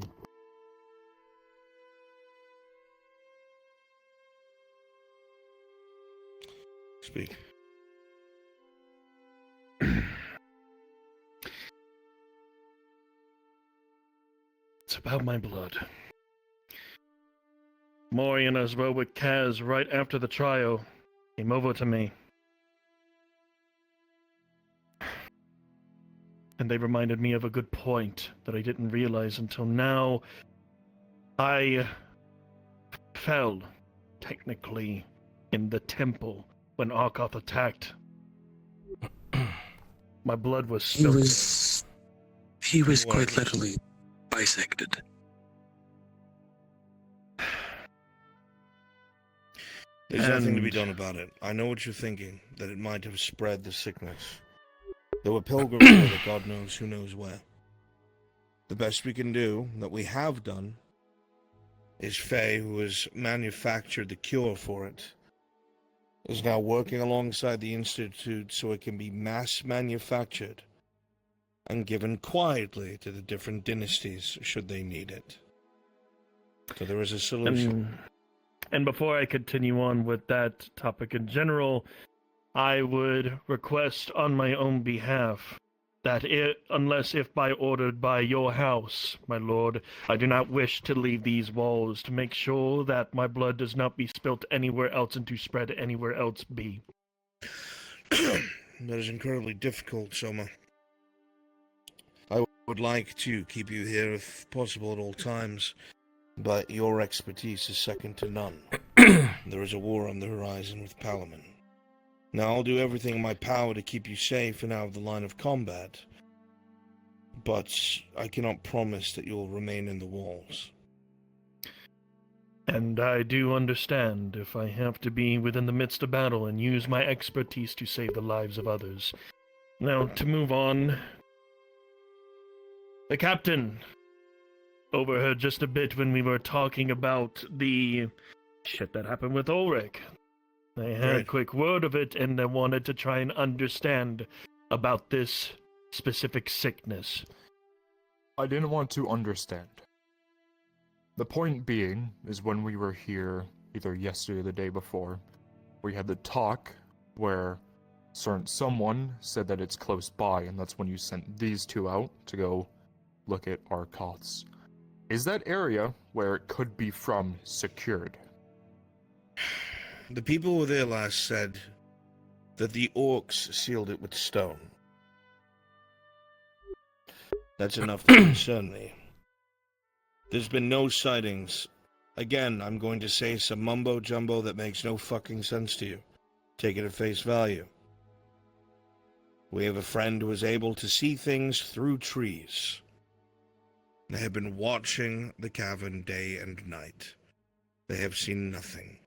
Speak. It's about my blood. Morian, as well with Kaz, right after the trial, came over to me. And they reminded me of a good point that I didn't realize until now. I fell, technically, in the temple when Arkoth attacked. My blood was He soaked. was quite literally bisected. There's nothing to be And- done about it. I know what you're thinking, that it might have spread the sickness. There were pilgrims there that God knows who knows where. The best we can do, that we have done, is Faye, who has manufactured the cure for it, is now working alongside the Institute so it can be mass manufactured and given quietly to the different dynasties should they need it. So there is a solution. And before I continue on with that topic in general, I would request on my own behalf that unless if by ordered by your house, my lord, I do not wish to leave these walls to make sure that my blood does not be spilt anywhere else and to spread anywhere else be. That is incredibly difficult, Soma. I would like to keep you here if possible at all times, but your expertise is second to none. There is a war on the horizon with Palamon. Now, I'll do everything in my power to keep you safe and out of the line of combat, but I cannot promise that you'll remain in the walls. And I do understand if I have to be within the midst of battle and use my expertise to save the lives of others. Now, to move on, the captain overheard just a bit when we were talking about the shit that happened with Ulrich. They had a quick word of it, and they wanted to try and understand about this specific sickness. I didn't want to understand. The point being is when we were here, either yesterday or the day before, we had the talk where someone said that it's close by, and that's when you sent these two out to go look at our cots. Is that area where it could be from secured? The people who were there last said that the orcs sealed it with stone. That's enough to concern me. There's been no sightings. Again, I'm going to say some mumbo-jumbo that makes no fucking sense to you. Take it at face value. We have a friend who is able to see things through trees. They have been watching the cavern day and night. They have seen nothing.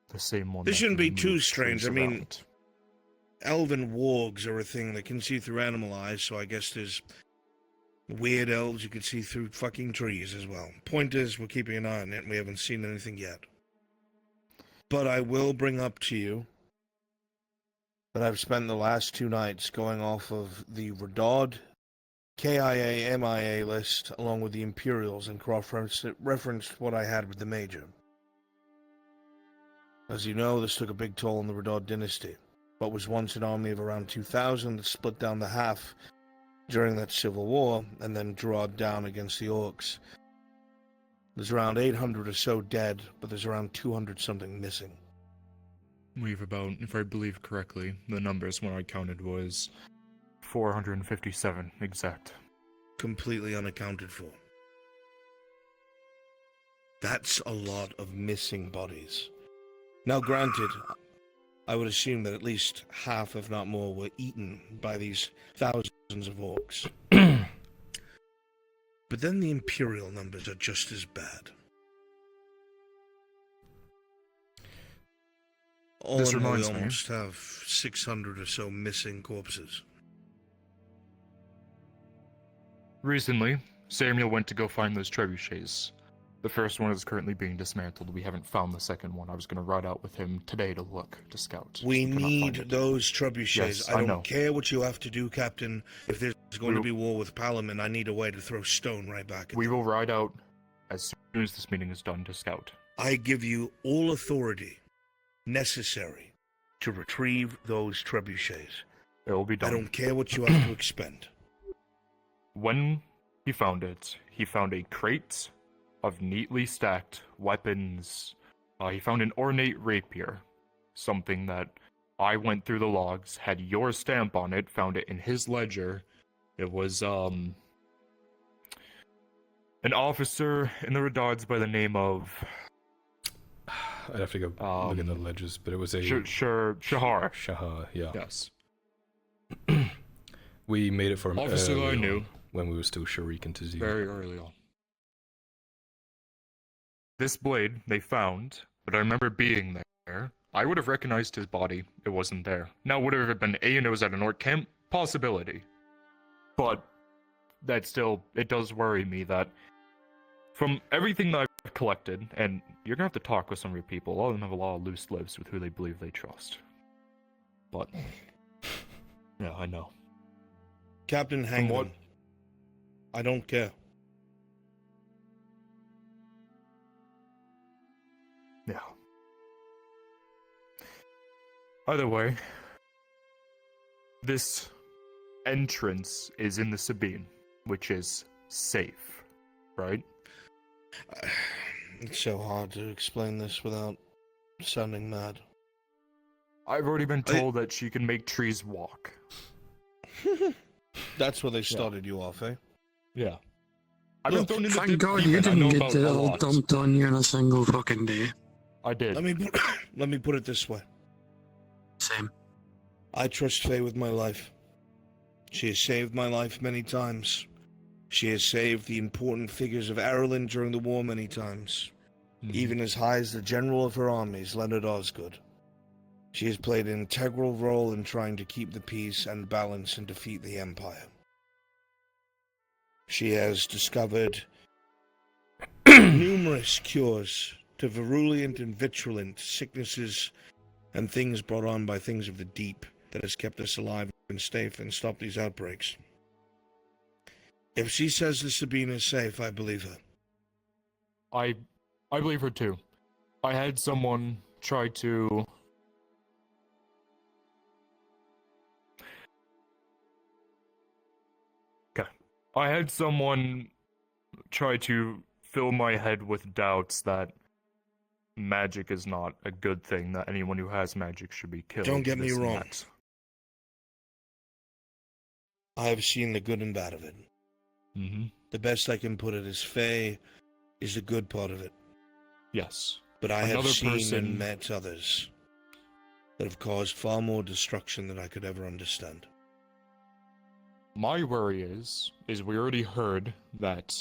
The same one. This shouldn't be too strange. I mean, elven wargs are a thing that can see through animal eyes, so I guess there's weird elves who can see through fucking trees as well. Point is, we're keeping an eye on it, and we haven't seen anything yet. But I will bring up to you that I've spent the last 2 nights going off of the Redod, KIA, MIA list, along with the Imperials, and cross-referenced what I had with the Major. As you know, this took a big toll on the Redod dynasty. What was once an army of around 2,000 that split down to half during that civil war, and then drawed down against the orcs. There's around 800 or so dead, but there's around 200-something missing. We've about, if I believe correctly, the numbers when I counted was 457 exact. Completely unaccounted for. That's a lot of missing bodies. Now granted, I would assume that at least half, if not more, were eaten by these thousands of orcs. But then the Imperial numbers are just as bad. All This in all, we reminds me. almost have 600 or so missing corpses. Recently, Samuel went to go find those trebuchets. The first one is currently being dismantled. We haven't found the second one. I was going to ride out with him today to look, to scout. We cannot find need it. those trebuchets. Yes, I don't know. care what you have to do, Captain. If there's going to be war with Palamon, I need a way to throw stone right back at We them. will ride out as soon as this meeting is done to scout. I give you all authority necessary to retrieve those trebuchets. It will be done. I don't care what you have to expend. When he found it, he found a crate of neatly stacked weapons. He found an ornate rapier, something that I went through the logs, had your stamp on it, found it in his ledger. It was, an officer in the Redards by the name of... I'd have to go look in the ledgers, but it was a... Shahar. Shahar, yeah. Yes. We made it for him Officer I early knew. on, when we were still Sharik and Tazim. Very early on. This blade they found, but I remember being there. I would have recognized his body. It wasn't there. Now, would it have been and it was at an orc camp? Possibility. But that still, it does worry me that from everything that I've collected, and you're gonna have to talk with some of your people. A lot of them have a lot of loose lips with who they believe they trust. But, yeah, I know. Captain Hangman. I don't care. Yeah. Either way, this entrance is in the Sabine, which is safe, right? It's so hard to explain this without sounding mad. I've already been told that she can make trees walk. That's where they started you off, eh? Yeah. Look, thank God you didn't get it all dumped on you in a single fucking day. I did. Let me put it this way. Same. I trust Faye with my life. She has saved my life many times. She has saved the important figures of Ireland during the war many times. Even as high as the general of her armies, Leonard Osgood. She has played an integral role in trying to keep the peace and balance and defeat the Empire. She has discovered numerous cures to virulent and virulent sicknesses and things brought on by things of the deep that has kept us alive and safe and stopped these outbreaks. If she says the Sabine is safe, I believe her. I believe her too. I had someone try to... Okay. I had someone try to fill my head with doubts that magic is not a good thing, that anyone who has magic should be killed. Don't get me this and wrong. that. I have seen the good and bad of it. Mm-hmm. The best I can put it is Faye is the good part of it. Yes. But I have Another seen person... and met others that have caused far more destruction than I could ever understand. My worry is we already heard that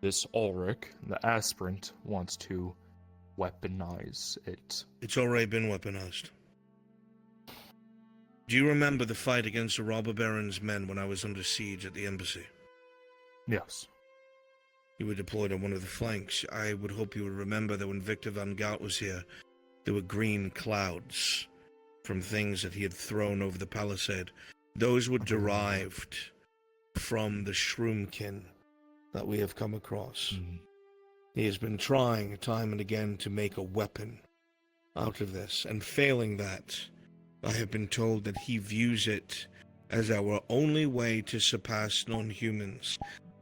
this Ulrich, the aspirant, wants to weaponize it. It's already been weaponized. Do you remember the fight against the robber baron's men when I was under siege at the embassy? Yes. You were deployed on one of the flanks. I would hope you would remember that when Victor Van Gout was here, there were green clouds from things that he had thrown over the palisade. Those were derived from the shroomkin that we have come across. Mm-hmm. He has been trying time and again to make a weapon out of this, and failing that, I have been told that he views it as our only way to surpass non-humans,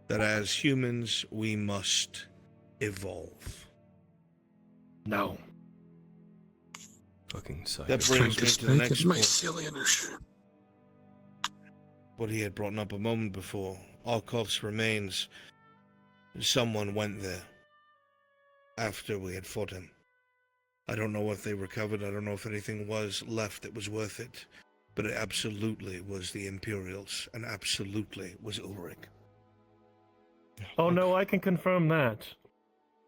that as humans we must evolve. No. Fucking psycho. That brings me to the next point. Mycelian issue. What he had brought up a moment before, Arkov's remains. Someone went there after we had fought him. I don't know if they recovered, I don't know if anything was left that was worth it, but it absolutely was the Imperials, and absolutely was Ulrich. Oh no, I can confirm that.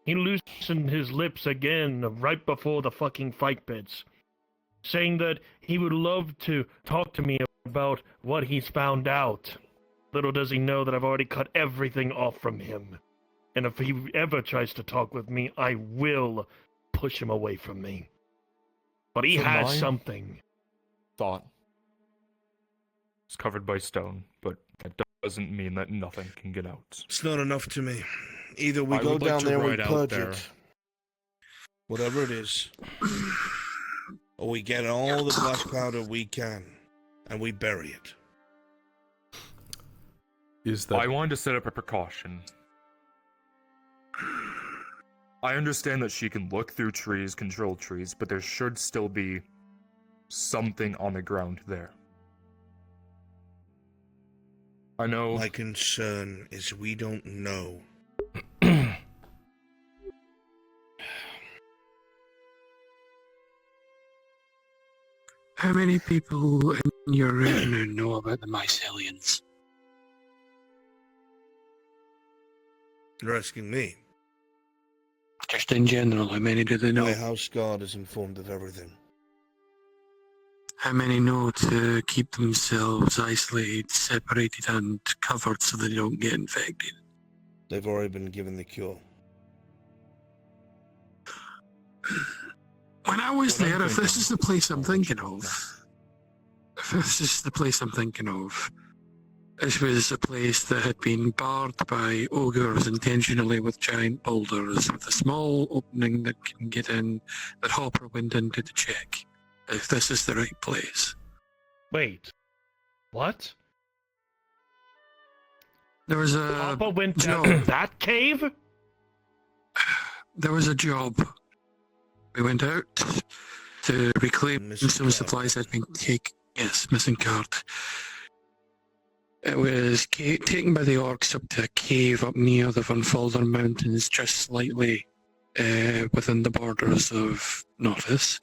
He loosened his lips again right before the fucking fight bits, saying that he would love to talk to me about what he's found out. Little does he know that I've already cut everything off from him. And if he ever tries to talk with me, I will push him away from me. But he has something. Thought. It's covered by stone, but that doesn't mean that nothing can get out. It's not enough to me. Either we I go would like down to there and we ride out purge there. it, whatever it is, or we get all the black powder we can, and we bury it. Is that... I wanted to set up a precaution. I understand that she can look through trees, control trees, but there should still be something on the ground there. I know... My concern is we don't know. How many people in your retinue know about the mycelians? You're asking me. Just in general, how many do they know? My house guard is informed of everything. How many know to keep themselves isolated, separated, and covered so they don't get infected? They've already been given the cure. When I was there, if this is the place I'm thinking of, This was a place that had been barred by ogres intentionally with giant boulders, with a small opening that can get in, that Hopper went into to check if this is the right place. Wait. What? There was a Papa went down job. that cave? There was a job. We went out to reclaim some supplies that had been taken. Yes, missing card. It was taken by the orcs up to a cave up near the Van Falder Mountains, just slightly within the borders of Nautis,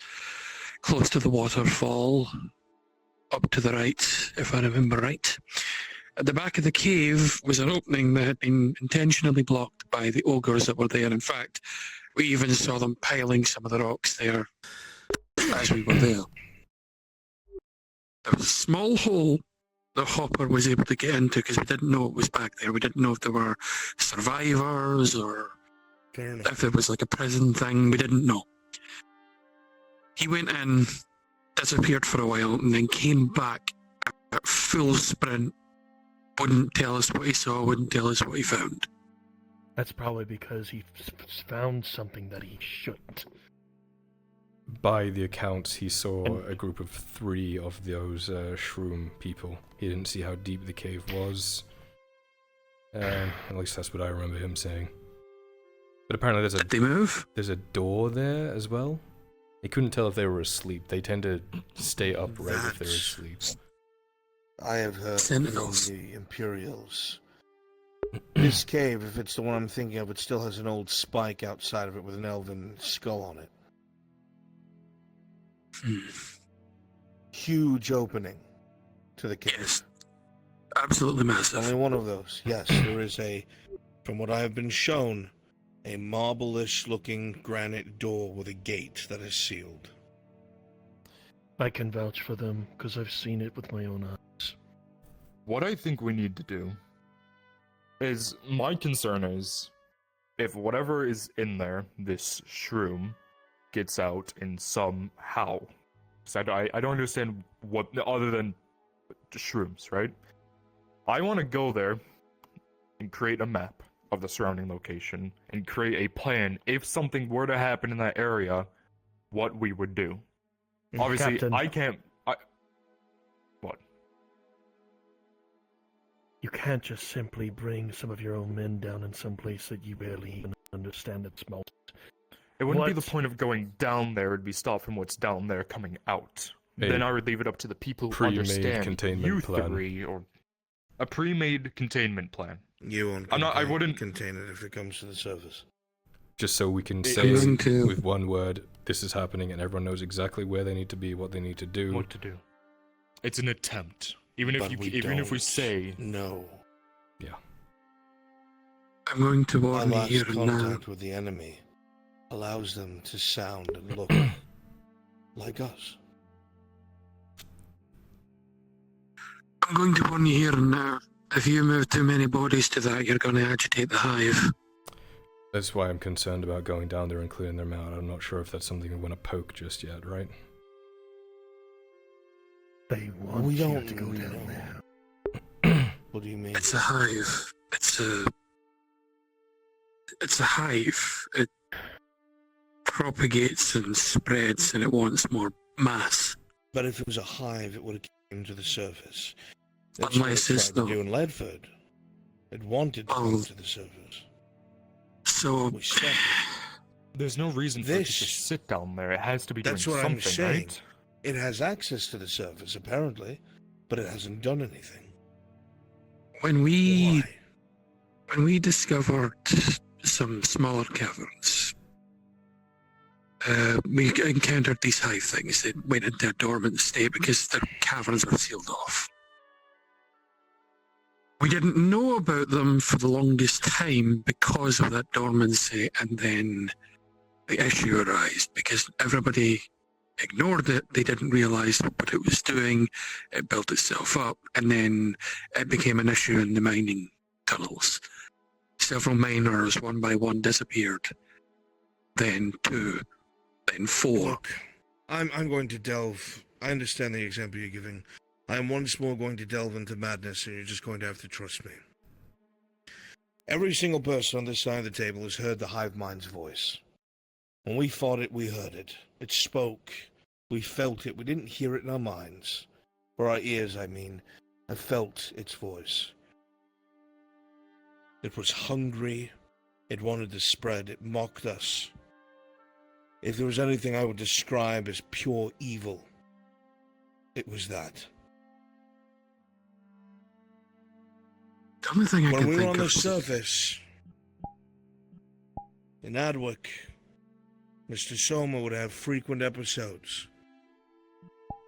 close to the waterfall, up to the right, if I remember right. At the back of the cave was an opening that had been intentionally blocked by the ogres that were there. In fact, we even saw them piling some of the rocks there as we were there. There was a small hole that Hopper was able to get into because we didn't know it was back there. We didn't know if there were survivors or if it was like a prison thing. We didn't know. He went in, disappeared for a while, and then came back at full sprint. Wouldn't tell us what he saw, wouldn't tell us what he found. That's probably because he found something that he shouldn't. By the accounts, he saw a group of 3 of those shroom people. He didn't see how deep the cave was. At least that's what I remember him saying. But apparently Did they move? There's a door there as well. He couldn't tell if they were asleep. They tend to stay upright if they're asleep. I have heard Sentinels. from the Imperials. This cave, if it's the one I'm thinking of, it still has an old spike outside of it with an elven skull on it. Huge opening to the cave. Yes. Absolutely massive. Only one of those. Yes, there is from what I have been shown, a marble-ish looking granite door with a gate that is sealed. I can vouch for them, because I've seen it with my own eyes. What I think we need to do is, my concern is, if whatever is in there, this shroom, gets out in somehow. So I don't understand what, other than shrooms, right? I want to go there and create a map of the surrounding location and create a plan if something were to happen in that area, what we would do. Obviously, Captain. What? You can't just simply bring some of your own men down in some place that you barely even understand its most. It wouldn't be the point of going down there, it'd be stopped from what's down there coming out. Then I would leave it up to the people who understand containment plan. theory or a pre-made containment plan. You won't I wouldn't contain it if it comes to the surface. Just so we can say with one word, this is happening, and everyone knows exactly where they need to be, what they need to do. What to do. It's an attempt. Even But if we say no. Yeah. I'm going to Our warn you last here and now. contact with the enemy allows them to sound and look like us. I'm going to warn you here and now. If you move too many bodies to that, you're going to agitate the hive. That's why I'm concerned about going down there and clearing them out. I'm not sure if that's something we want to poke just yet, right? They want We you don't to go down know. there. What do you mean? It's a hive. It's a hive. It propagates and spreads, and it wants more mass. But if it was a hive, it would have came to the surface. Unless it's not. not. You in Ledford. It wanted to come to the surface. So We stopped it. there's no reason for it to This- just sit down there. It has to be That's doing what something, I'm saying. right? It has access to the surface, apparently, but it hasn't done anything. when we Why? discovered some smaller caverns, we encountered these hive things that went into a dormant state because the caverns were sealed off. We didn't know about them for the longest time because of that dormancy, and then the issue arose because everybody ignored it. They didn't realize what it was doing. It built itself up, and then it became an issue in the mining tunnels. Several miners, one by one, disappeared. Then 2, then 4. Look, I'm going to delve. I understand the example you're giving. I am once more going to delve into madness, and you're just going to have to trust me. Every single person on this side of the table has heard the hive mind's voice. When we fought it, we heard it. It spoke. We felt it. We didn't hear it in our minds. For our ears, I mean. I felt its voice. It was hungry. It wanted to spread. It mocked us. If there was anything I would describe as pure evil, it was that. The only thing I When can we were think on the of... surface, in Adwick, Mr. Soma would have frequent episodes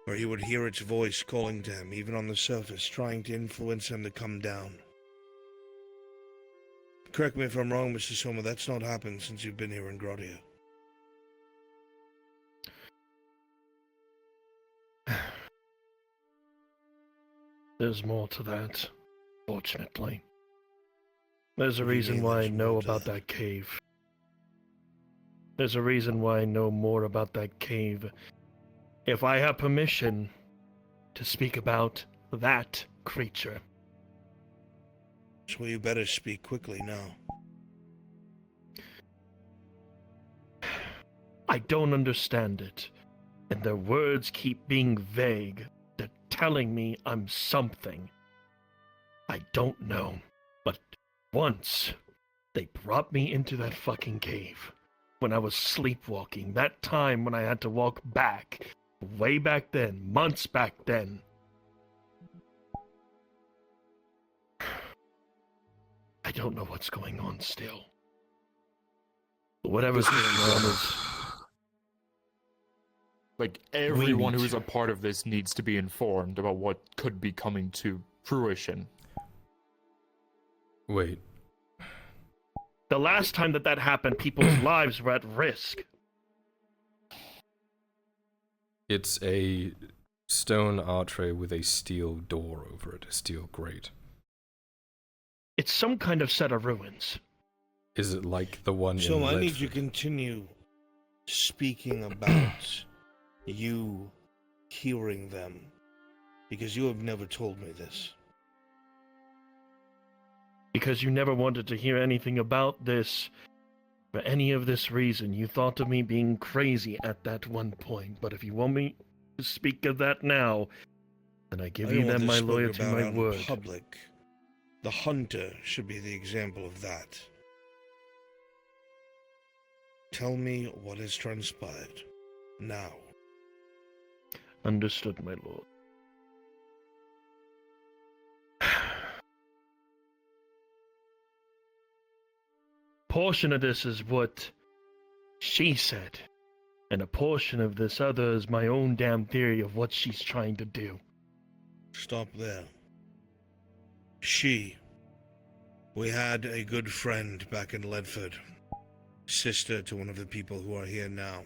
where he would hear its voice calling to him, even on the surface, trying to influence him to come down. Correct me if I'm wrong, Mr. Soma, that's not happened since you've been here in Gradia. There's more to that, fortunately. There's a reason why I know about that cave. There's a reason why I know more about that cave. If I have permission to speak about that creature. So you better speak quickly now. I don't understand it, and their words keep being vague. They're telling me I'm something. I don't know, but once they brought me into that fucking cave when I was sleepwalking, that time when I had to walk back, way back then, months back then. I don't know what's going on still. But whatever's going on is... Like, everyone who's a part of this needs to be informed about what could be coming to fruition. Wait. The last time that happened, people's lives were at risk. It's a stone archway with a steel door over it, a steel grate. It's some kind of set of ruins. Is it like the one So in I need Redford? you to continue speaking about you hearing them, because you have never told me this. Because you never wanted to hear anything about this. For any of this reason, you thought of me being crazy at that one point. But if you want me to speak of that now, then I give you don't want then this my spoken loyalty, about my out in word. Public. The hunter should be the example of that. Tell me what has transpired. Now. Understood, my lord. Portion of this is what she said, and a portion of this other is my own damn theory of what she's trying to do. Stop there. We had a good friend back in Ledford. Sister to one of the people who are here now.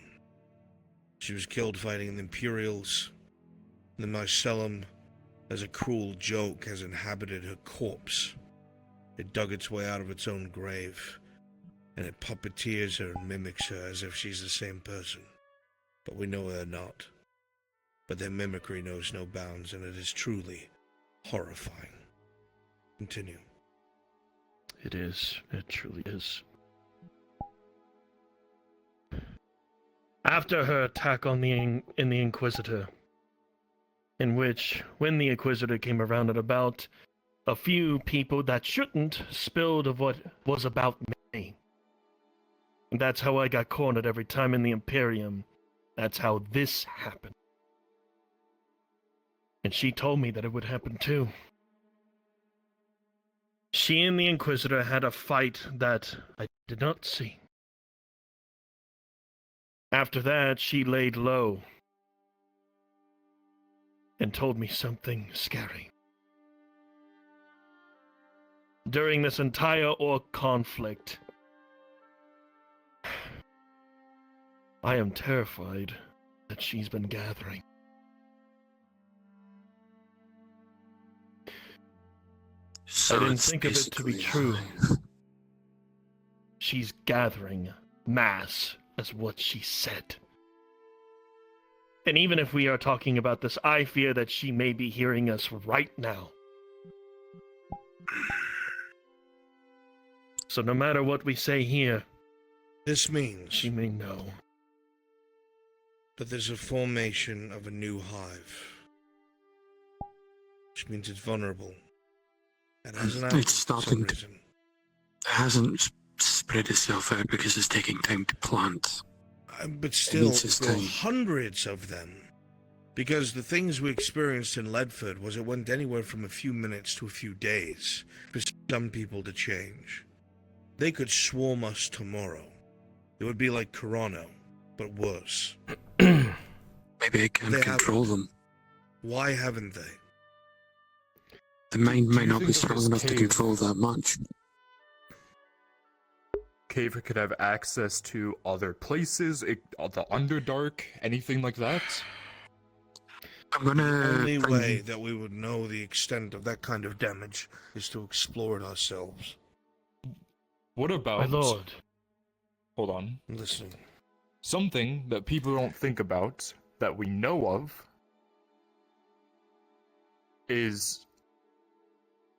She was killed fighting the Imperials. The Marcellum, as a cruel joke, has inhabited her corpse. It dug its way out of its own grave, and it puppeteers her and mimics her as if she's the same person. But we know they're not. But their mimicry knows no bounds, and it is truly horrifying. Continue. It is. It truly is. After her attack on the Inquisitor, in which, when the Inquisitor came around at about, a few people that shouldn't spilled of what was about me. And that's how I got cornered every time in the Imperium. That's how this happened. And she told me that it would happen too. She and the Inquisitor had a fight that I did not see. After that, she laid low and told me something scary. During this entire orc conflict, I am terrified that she's been gathering. So I didn't it's think of it to be basically true. She's gathering mass, as what she said. And even if we are talking about this, I fear that she may be hearing us right now. So no matter what we say here, this means she may know that there's a formation of a new hive, which means it's vulnerable. It hasn't It's starting to... It hasn't spread itself out because it's taking time to plant. But still, there are hundreds of them. Because the things we experienced in Ledford was it went anywhere from a few minutes to a few days for some people to change. They could swarm us tomorrow. It would be like Corona, but worse. Maybe I can't control them. Why haven't they? The mind might not be strong enough to control that much. Cave could have access to other places, the Underdark, anything like that? I'm gonna... The only way that we would know the extent of that kind of damage is to explore it ourselves. What about... My lord. Hold on. I'm listening. Something that people don't think about, that we know of, is...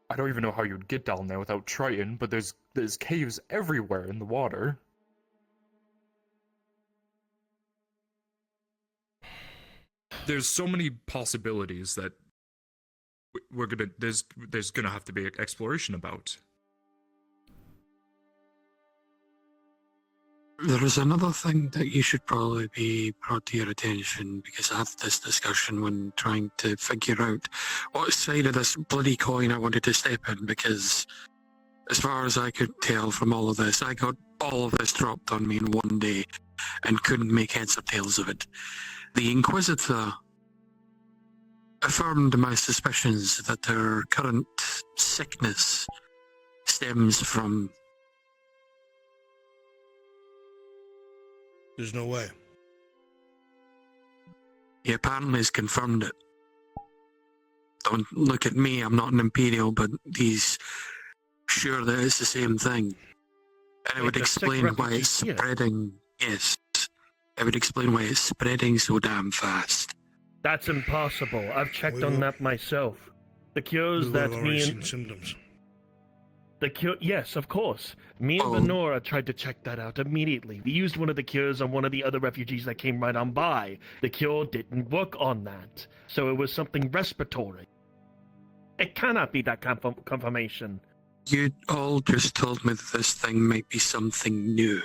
I don't even know how you'd get down there without Triton, but there's caves everywhere in the water. There's so many possibilities that there's gonna have to be exploration about. There is another thing that you should probably be brought to your attention, because I had this discussion when trying to figure out what side of this bloody coin I wanted to step in, because as far as I could tell from all of this, I got all of this dropped on me in one day and couldn't make heads or tails of it. The Inquisitor affirmed my suspicions that their current sickness stems from... There's no way. He apparently has confirmed it. Don't look at me, I'm not an Imperial, but he's sure that it's the same thing. And it would explain why it's spreading. Yes. It would explain why it's spreading so damn fast. That's impossible. I've checked on that myself. The cures that me and... symptoms. The cure, yes, of course. Me and Venora tried to check that out immediately. We used one of the cures on one of the other refugees that came right on by. The cure didn't work on that, so it was something respiratory. It cannot be that confirmation. You all just told me that this thing might be something new.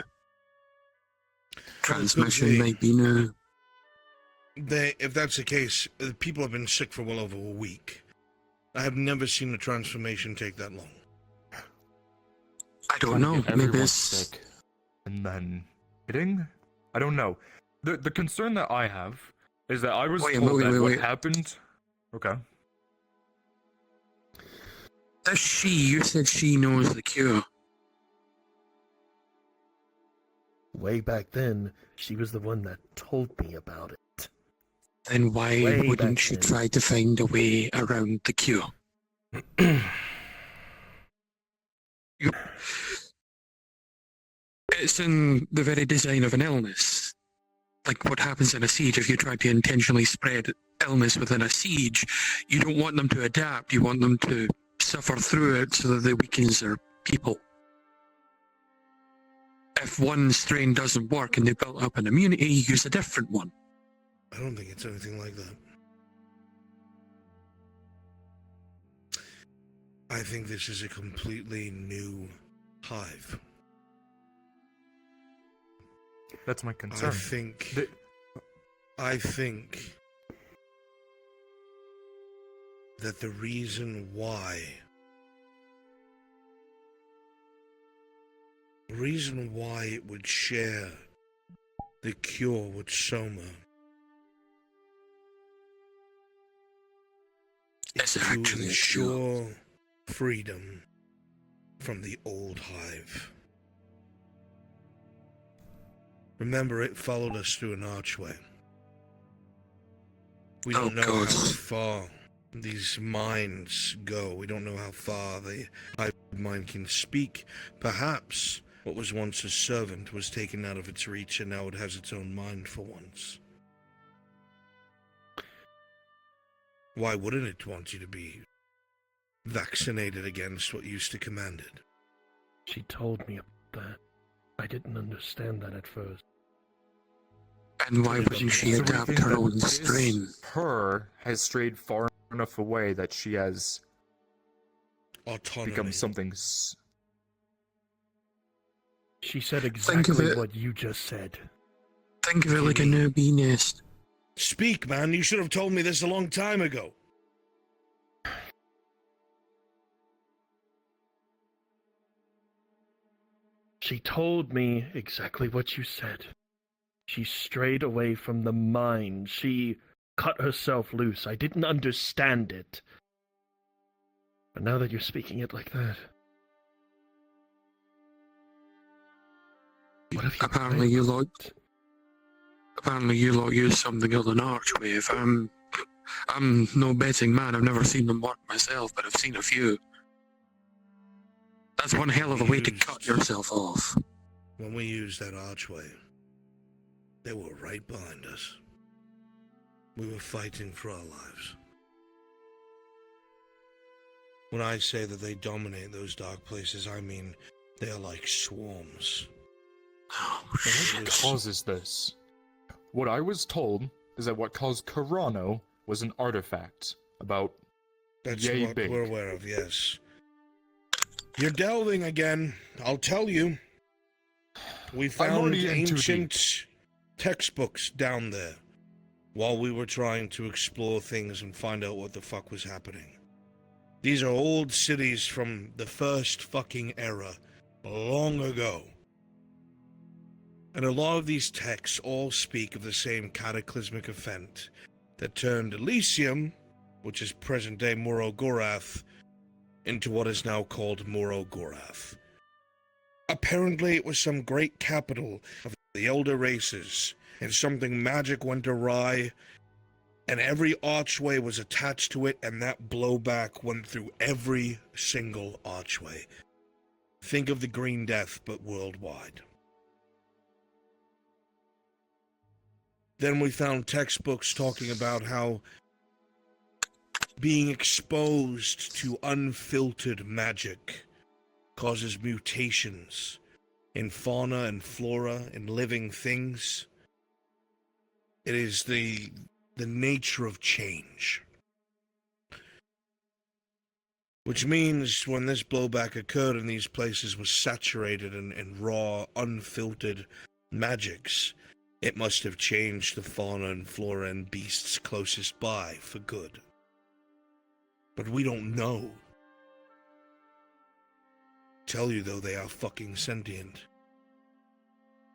Transmission might be new. If that's the case, people have been sick for well over a week. I have never seen a transformation take that long. I don't know. Maybe it's sick. And then hitting? I don't know. The concern that I have is that I was told that what happened. Okay. That's she. You said she knows the cure. Way back then, she was the one that told me about it. Then why wouldn't she try to find a way around the cure? It's in the very design of an illness. Like what happens in a siege, if you try to intentionally spread illness within a siege, you don't want them to adapt, you want them to suffer through it so that it weakens their people. If one strain doesn't work and they built up an immunity, you use a different one. I don't think it's anything like that. I think this is a completely new hive. That's my concern. I think that the reason why it would share the cure with Soma is to ensure freedom from the old hive. Remember, it followed us through an archway. We don't know how far these minds go. We don't know how far the hive mind can speak. Perhaps what was once a servant was taken out of its reach and now it has its own mind for once. Why wouldn't it want you to be vaccinated against what used to command it? She told me that. I didn't understand that at first. And why wouldn't she So we adapt think her that own this strain? her has strayed far enough away that she has Autonomy. become something. She said Think exactly of it- what you just said. Think of it like a new bee nest. Speak, man. You should have told me this a long time ago. She told me exactly what you said. She strayed away from the mine. She cut herself loose. I didn't understand it. But now that you're speaking it like that... What have you Apparently you lot use something called an archwave. I'm no betting man, I've never seen them work myself, but I've seen a few. That's one hell of a way to cut yourself off. When we used that archway, they were right behind us. We were fighting for our lives. When I say that they dominate those dark places, I mean they are like swarms. What causes this? What I was told is that what caused Carano was an artifact about That's yay what big. we're aware of, yes. You're delving again, I'll tell you. We found already in too ancient textbooks down there while we were trying to explore things and find out what the fuck was happening. These are old cities from the first fucking era, long ago. And a lot of these texts all speak of the same cataclysmic event that turned Elysium, which is present-day Morogorath, into what is now called Morogorath. Apparently it was some great capital of the elder races, and something magic went awry, and every archway was attached to it, and that blowback went through every single archway. Think of the Green Death, but worldwide. Then we found textbooks talking about how being exposed to unfiltered magic causes mutations in fauna and flora and living things. It is the nature of change. Which means when this blowback occurred and these places were saturated in raw, unfiltered magics, it must have changed the fauna and flora and beasts closest by for good. But we don't know. Tell you though, they are fucking sentient.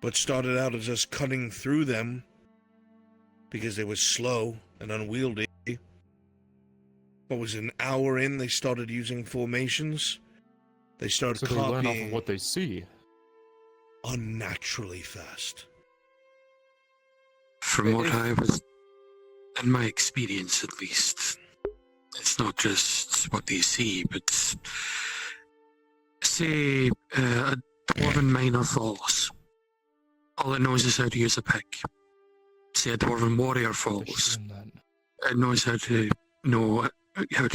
What started out as us cutting through them because they were slow and unwieldy. What was an hour in, they started using formations. They started so they learn off copying of what they see. unnaturally fast. From what I was, in my experience at least, it's not just what they see, but say a dwarven miner falls. All it knows is how to use a pick. Say a dwarven warrior falls. It knows how to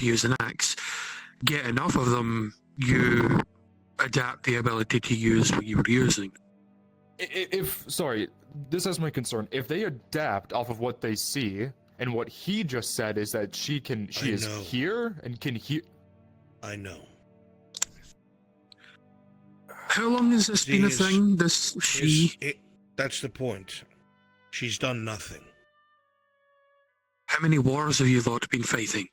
use an axe. Get enough of them, you adapt the ability to use what you were using. Sorry, this is my concern. If they adapt off of what they see, and what he just said is that she is here and can hear. I know. How long has this been a thing? That's the point. She's done nothing. How many wars have you lot been fighting?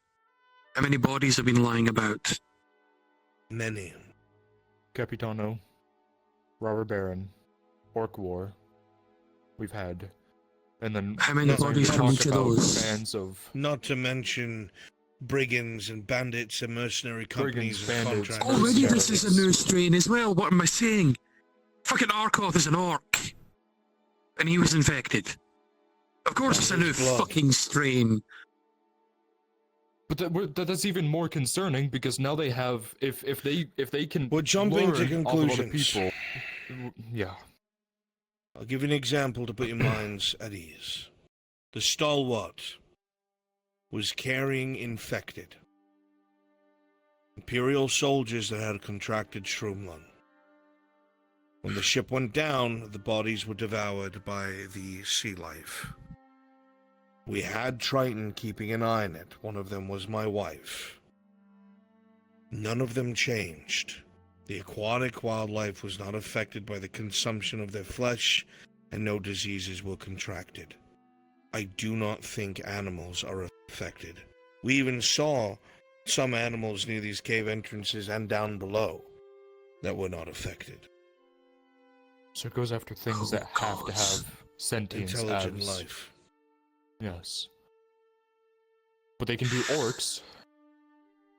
How many bodies have been lying about? Many. Capitano, Robber Baron, Orc War. We've had, and then how many bodies from each of those? Bands of, not to mention brigands and bandits and mercenary companies and contractors. Already this is a new strain as well. What am I saying? Fucking Arkoth is an orc, and he was infected. Of course, it's a new fucking strain. But that's even more concerning because now they have if they can. We're jumping to conclusions. People, yeah. I'll give you an example to put your minds at ease. The stalwart was carrying infected Imperial soldiers that had contracted Shrumlun. When the ship went down, the bodies were devoured by the sea life. We had Triton keeping an eye on it. One of them was my wife. None of them changed. The aquatic wildlife was not affected by the consumption of their flesh, and no diseases were contracted. I do not think animals are affected. We even saw some animals near these cave entrances and down below that were not affected. So it goes after things that have to have sentience, Intelligent as... life. Yes. But they can do orcs,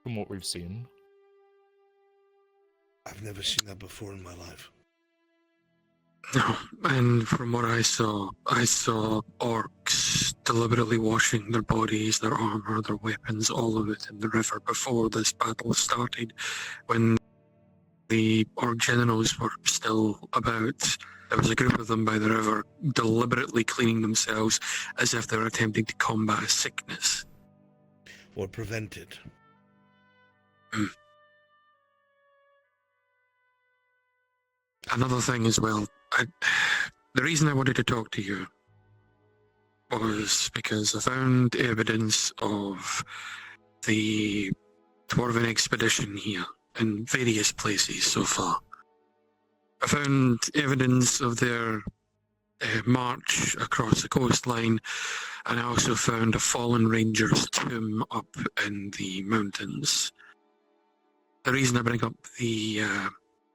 from what we've seen. I've never seen that before in my life. No, and from what I saw orcs deliberately washing their bodies, their armor, their weapons, all of it in the river before this battle started. When the orc generals were still about, there was a group of them by the river deliberately cleaning themselves as if they were attempting to combat a sickness. Or prevent it. Another thing as well, the reason I wanted to talk to you was because I found evidence of the Dwarven expedition here in various places so far. I found evidence of their march across the coastline, and I also found a fallen ranger's tomb up in the mountains. The reason I bring up the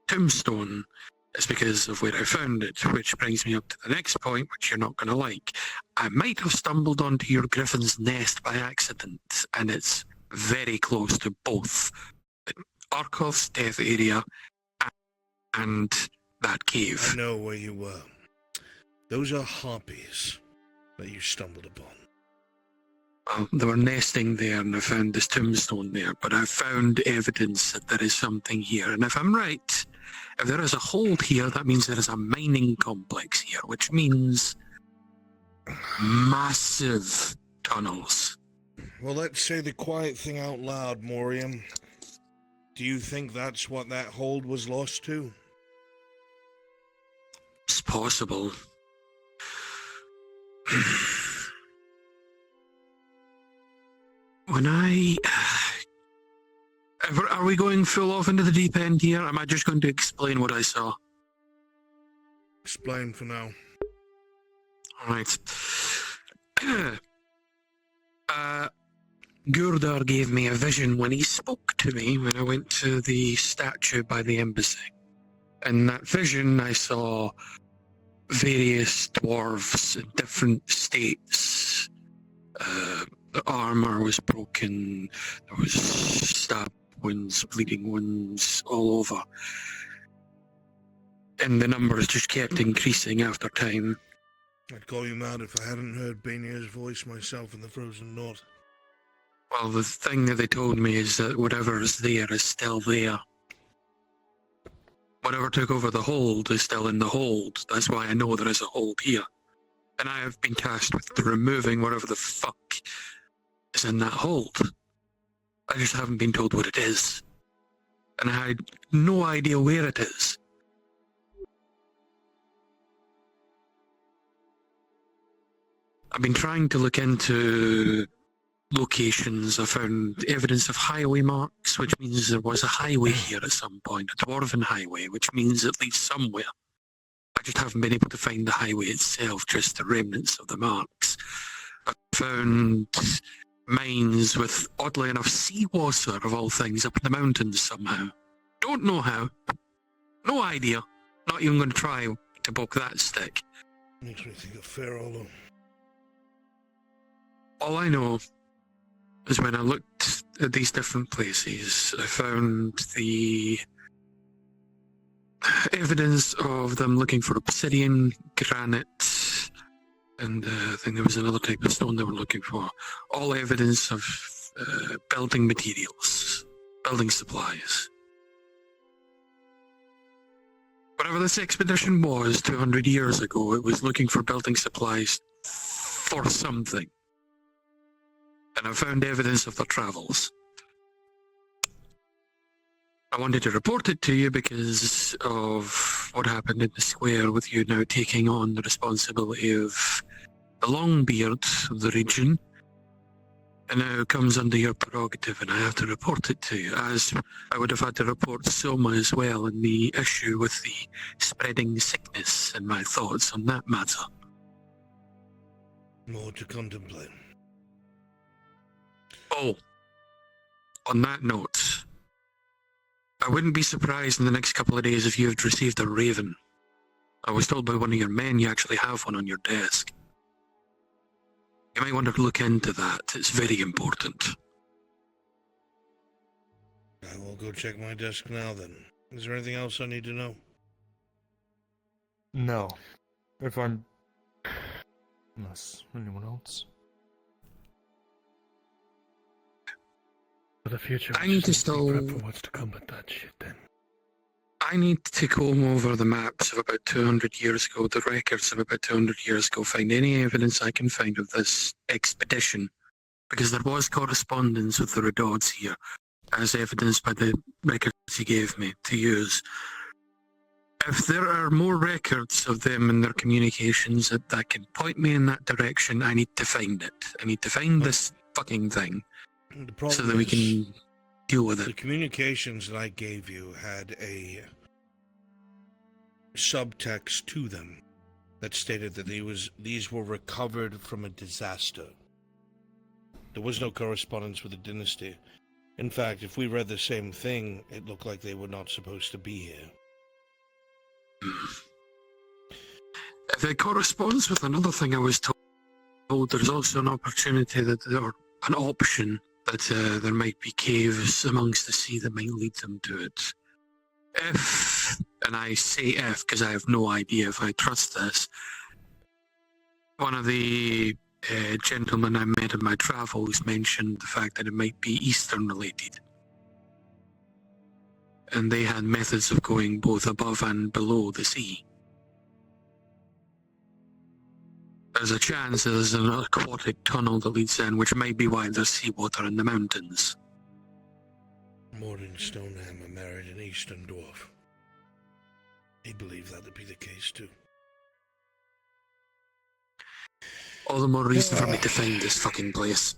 tombstone is because of where I found it, which brings me up to the next point, which you're not going to like. I might have stumbled onto your griffin's nest by accident, and it's very close to both the Arkov's death area and that cave. I know where you were. Those are harpies that you stumbled upon. Well, they were nesting there, and I found this tombstone there, but I found evidence that there is something here. And if I'm right, if there is a hold here, that means there is a mining complex here, which means massive tunnels. Well, let's say the quiet thing out loud, Morium. Do you think that's what that hold was lost to? It's possible. When are we going full off into the deep end here? Am I just going to explain what I saw? Explain for now. Alright. Gurdar gave me a vision when he spoke to me when I went to the statue by the embassy. In that vision, I saw various dwarves in different states. The armor was broken, there was stab wounds, bleeding wounds all over. And the numbers just kept increasing after time. I'd call you mad if I hadn't heard Bainier's voice myself in the Frozen North. Well, the thing that they told me is that whatever is there is still there. Whatever took over the hold is still in the hold. That's why I know there is a hold here. And I have been tasked with removing whatever the fuck is in that hold. I just haven't been told what it is. And I had no idea where it is. I've been trying to look into locations. I found evidence of highway marks, which means there was a highway here at some point, a dwarven highway, which means it leads somewhere. I just haven't been able to find the highway itself, just the remnants of the marks. I found mines with, oddly enough, seawater of all things up in the mountains somehow. Don't know how. No idea. Not even going to try to poke that stick. Makes me think of Ferrolo. All I know is when I looked at these different places, I found the evidence of them looking for obsidian, granite, and I think there was another type of stone they were looking for. All evidence of building materials, building supplies. Whatever this expedition was 200 years ago, it was looking for building supplies for something. and I found evidence of their travels. I wanted to report it to you because of what happened in the square with you now taking on the responsibility of the Longbeard of the region. And now it comes under your prerogative and I have to report it to you, as I would have had to report Soma as well and the issue with the spreading sickness and my thoughts on that matter. More to contemplate. Oh, on that note, I wouldn't be surprised in the next couple of days if you had received a raven. I was told by one of your men you actually have one on your desk. You might want to look into that. It's very important. I will go check my desk now then. Is there anything else I need to know? No. Unless anyone else. For the future, I need to still... prep for what's to come with that shit then. I need to comb over the maps of about 200 years ago, the records of about 200 years ago, find any evidence I can find of this expedition, because there was correspondence with the Redods here, as evidenced by the records he gave me to use. If there are more records of them and their communications that can point me in that direction, I need to find it. I need to find this fucking thing, so that we can deal with it. The communications that I gave you had a subtext to them that stated that these were recovered from a disaster. There was no correspondence with the dynasty. In fact, if we read the same thing, it looked like they were not supposed to be here. If it corresponds with another thing I was told, there's also an opportunity or an option that there might be caves amongst the sea that might lead them to it. If, and I say if because I have no idea if I trust this, one of the gentlemen I met in my travels mentioned the fact that it might be Eastern related. And they had methods of going both above and below the sea. There's a chance there's an aquatic tunnel that leads in, which might be why there's seawater in the mountains. Morden Stonehammer married an Eastern dwarf. He believed that to be the case too. All the more reason for me to find this fucking place.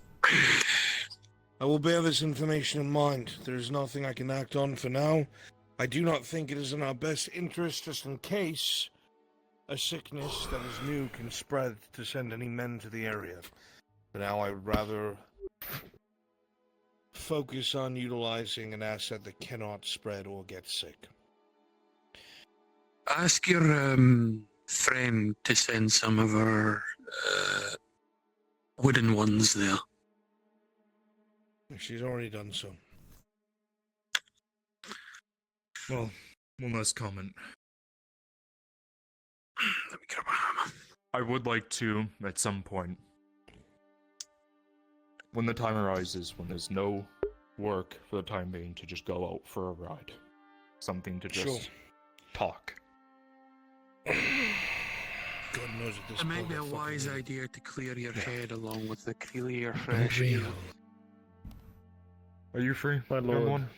I will bear this information in mind. There is nothing I can act on for now. I do not think it is in our best interest, just in case a sickness that is new can spread, to send any men to the area. For now, I would rather focus on utilizing an asset that cannot spread or get sick. Ask your friend to send some of our wooden ones there. She's already done so. Well, one last comment. Let me grab my hammer. I would like to, at some point, when the time arises, when there's no work for the time being, to just go out for a ride. Something to just talk. God knows at this It might point be a I fucking wise need- idea to clear your head along with the clear, fresh air. Are you free, my lord? everyone?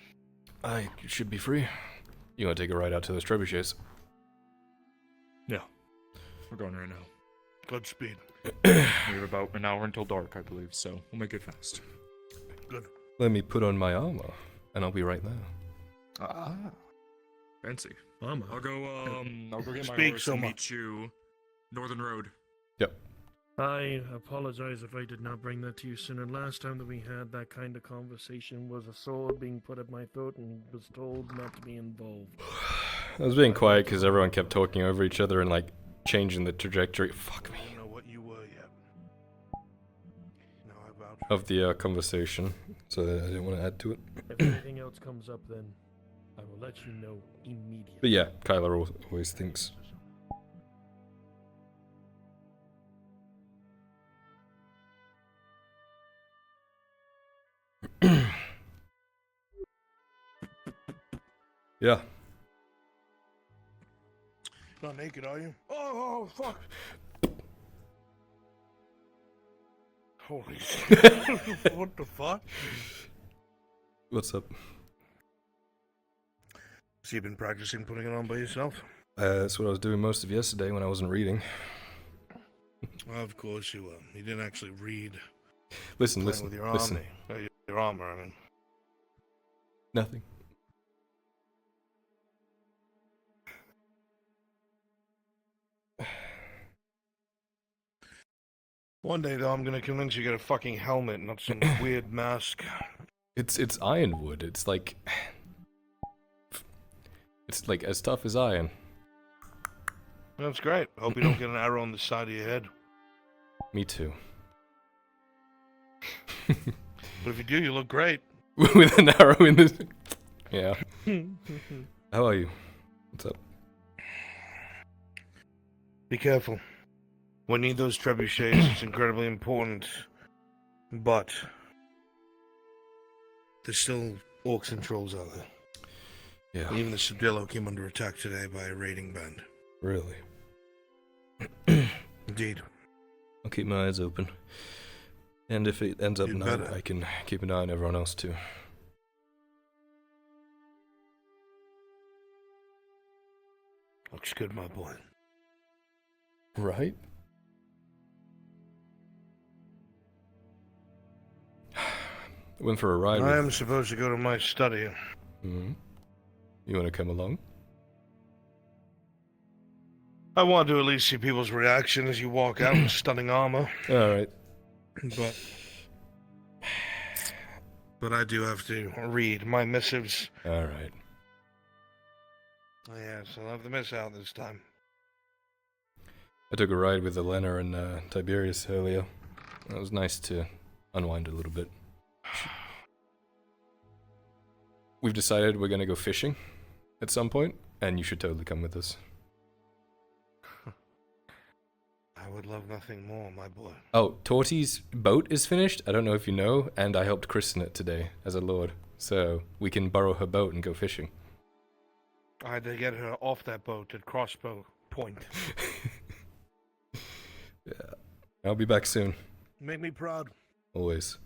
I should be free. You want to take a ride out to those trebuchets? Yeah. We're going right now. Godspeed. We have about an hour until dark, I believe, so we'll make it fast. Good. Let me put on my armor, and I'll be right there. Ah. Fancy. Mama. I'll go get my Speak, horse Soma. and meet you. Northern Road. Yep. I apologize if I did not bring that to you sooner. Last time that we had that kind of conversation was a sword being put at my throat and was told not to be involved. I was being quiet because everyone kept talking over each other and like changing the trajectory. Fuck me. I don't know what you were yet. No, I vouch. Of the conversation, so I didn't want to add to it. If anything else comes up, then I will let you know immediately. But yeah, Kyler always thinks. Yeah. Not naked, are you? Oh, fuck! Holy shit. What the fuck? What's up? So you've been practicing putting it on by yourself? That's what I was doing most of yesterday when I wasn't reading. Well, of course you were. You didn't actually read. Listen, Playing with your listen. army. Your armor, I mean. Nothing. One day, though, I'm gonna convince you to get a fucking helmet, not some weird mask. It's ironwood. It's like as tough as iron. That's great. Hope you don't get an arrow on the side of your head. Me too. But if you do, you look great. With an arrow in the... Yeah. How are you? What's up? Be careful. We need those trebuchets. It's incredibly important. But there's still orcs and trolls out there. Yeah. And even the Subdillo came under attack today by a raiding band. Really? Indeed. I'll keep my eyes open. And if it ends up You'd night, better. I can keep an eye on everyone else too. Looks good, my boy. Right? Went for a ride I with... am supposed to go to my study. You want to come along? I want to at least see people's reaction as you walk out in stunning armor. Alright. But I do have to read my missives. Alright. Oh, yes, I'll have the miss out this time. I took a ride with Elena and Tiberius earlier. It was nice to unwind a little bit. We've decided we're gonna go fishing at some point, and you should totally come with us. I would love nothing more, my boy. Oh, Torty's boat is finished? I don't know if you know, and I helped christen it today as a lord. So we can borrow her boat and go fishing. I had to get her off that boat at crossbow point. Yeah. I'll be back soon. Make me proud. Always.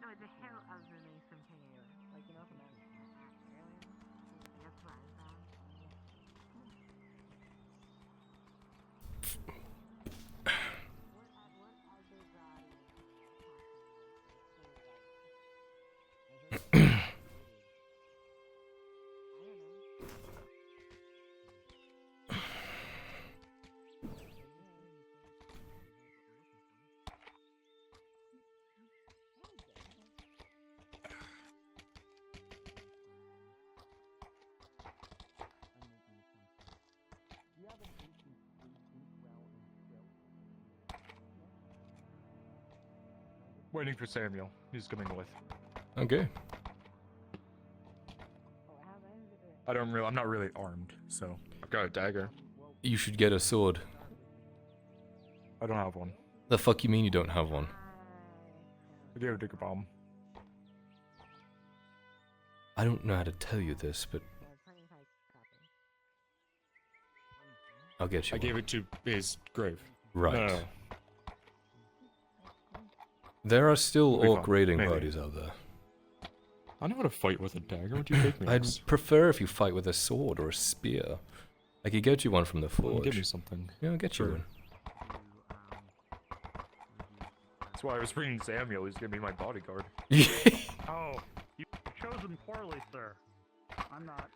No, the hell of the name from Canada. Like, you know, from that. That's what I thought. Waiting for Samuel. He's coming with. Okay. I'm not really armed, so I've got a dagger. You should get a sword. I don't have one. The fuck you mean you don't have one? I do have a digger bomb. I don't know how to tell you this, but I'll get you I one. gave it to his grave. Right. No. There are still Big orc one, raiding maybe. parties out there. I know how to fight with a dagger. Would you take me? I'd prefer if you fight with a sword or a spear. I could get you one from the forge. Give me something. Yeah, I'll get you one. That's why I was bringing Samuel. He's gonna be my bodyguard. Oh, you've chosen poorly, sir. I'm not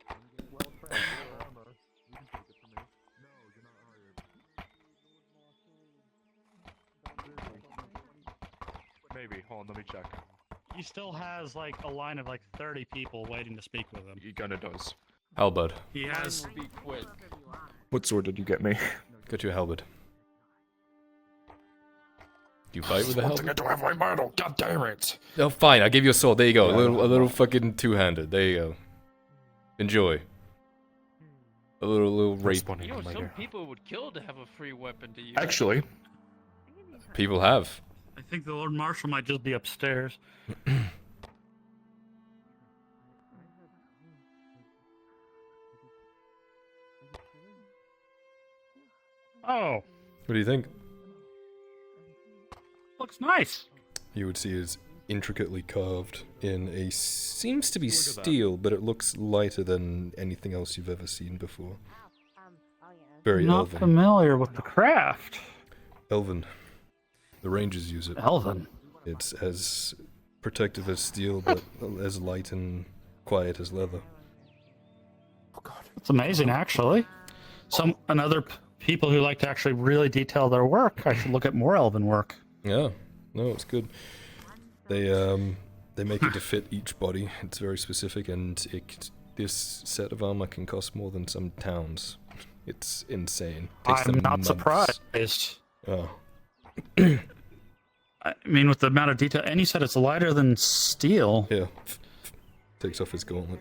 well trained in armor. You can take it from me. No, you're not hired. Maybe. Hold on, let me check. He still has like a line of like 30 people waiting to speak with him. He kinda does. Halberd. He has. Be quick. What sword did you get me? Got you a halberd. Do you fight with a One thing I halberd? don't have my medal. God damn it! Oh, fine. I'll give you a sword. There you go. Yeah, A little fucking two-handed. There you go. Enjoy. A little rape. You know, some people would kill to have a free weapon to use. Actually, people have. I think the Lord Marshal might just be upstairs. Oh, What do you think? looks nice. You would see it's intricately carved in a seems to be steel, but it looks lighter than anything else you've ever seen before. Very Not elven. familiar with the craft. Elven. The Rangers use it. Elven. It's as protective as steel, but as light and quiet as leather. It's amazing, actually. People who like to actually really detail their work, I should look at more elven work. Yeah, no, it's good. They make it to fit each body. It's very specific, and this set of armor can cost more than some towns. It's insane. Takes I'm them not months. surprised. Oh. I mean, with the amount of detail, and you said it's lighter than steel. Yeah. Takes off his gauntlet.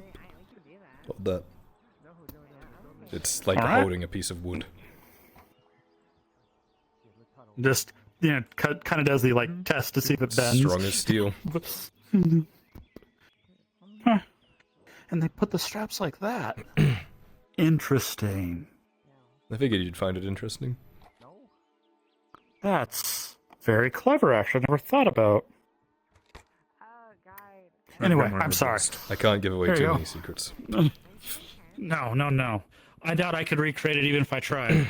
Hold that. It's like All right. holding a piece of wood. Just, kind of does the, test to see if it bends. Strong as steel. Huh. And they put the straps like that. Interesting. I figured you'd find it interesting. That's very clever, actually. I never thought about. Anyway, I'm sorry. I can't give away There you too go. many secrets. No. I doubt I could recreate it even if I tried.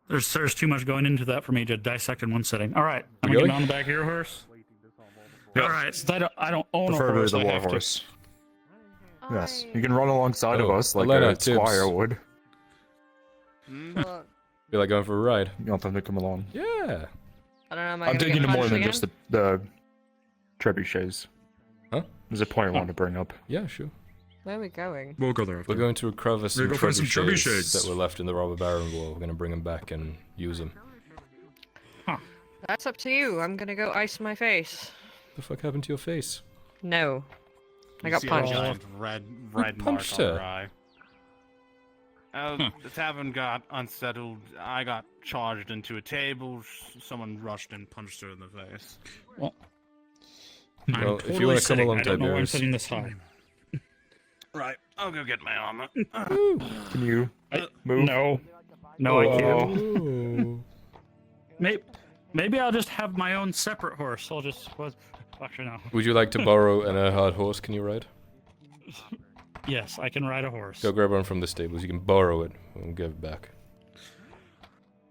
There's too much going into that for me to dissect in one sitting. All right, I'm You gonna get going? on the back of your horse. Yep. All right, since I don't own a preferably horse, the I war have to. horse. Yes, you can run alongside of Oh, us like Elena, a squire Tibbs. would. Feel like going for a ride? You want them to come along? Yeah. I don't know. Am I I'm gonna thinking get of more punched than again? just the trebuchets. Huh? There's a point I wanted to bring up. Yeah, sure. Where are we going? We'll go there after. We're going to recover some We're gonna go find some trebuchets trebuchets. that were left in the robber baron war. We're going to bring them back and use them. That's up to you. I'm gonna go ice my face. The fuck happened to your face? No. I You got see a punched. giant red mark punched on her? her eye. The tavern got unsettled. I got charged into a table. Someone rushed and punched her in the face. Well, Well, if you want to come along, I don't know why I'm Tiberius. sitting this high. Right, I'll go get my armor. Can you move? No, I can't. Oh. Maybe I'll just have my own separate horse. Actually, no. Would you like to borrow an Erhard horse? Can you ride? Yes, I can ride a horse. Go grab one from the stables. You can borrow it and we'll give it back.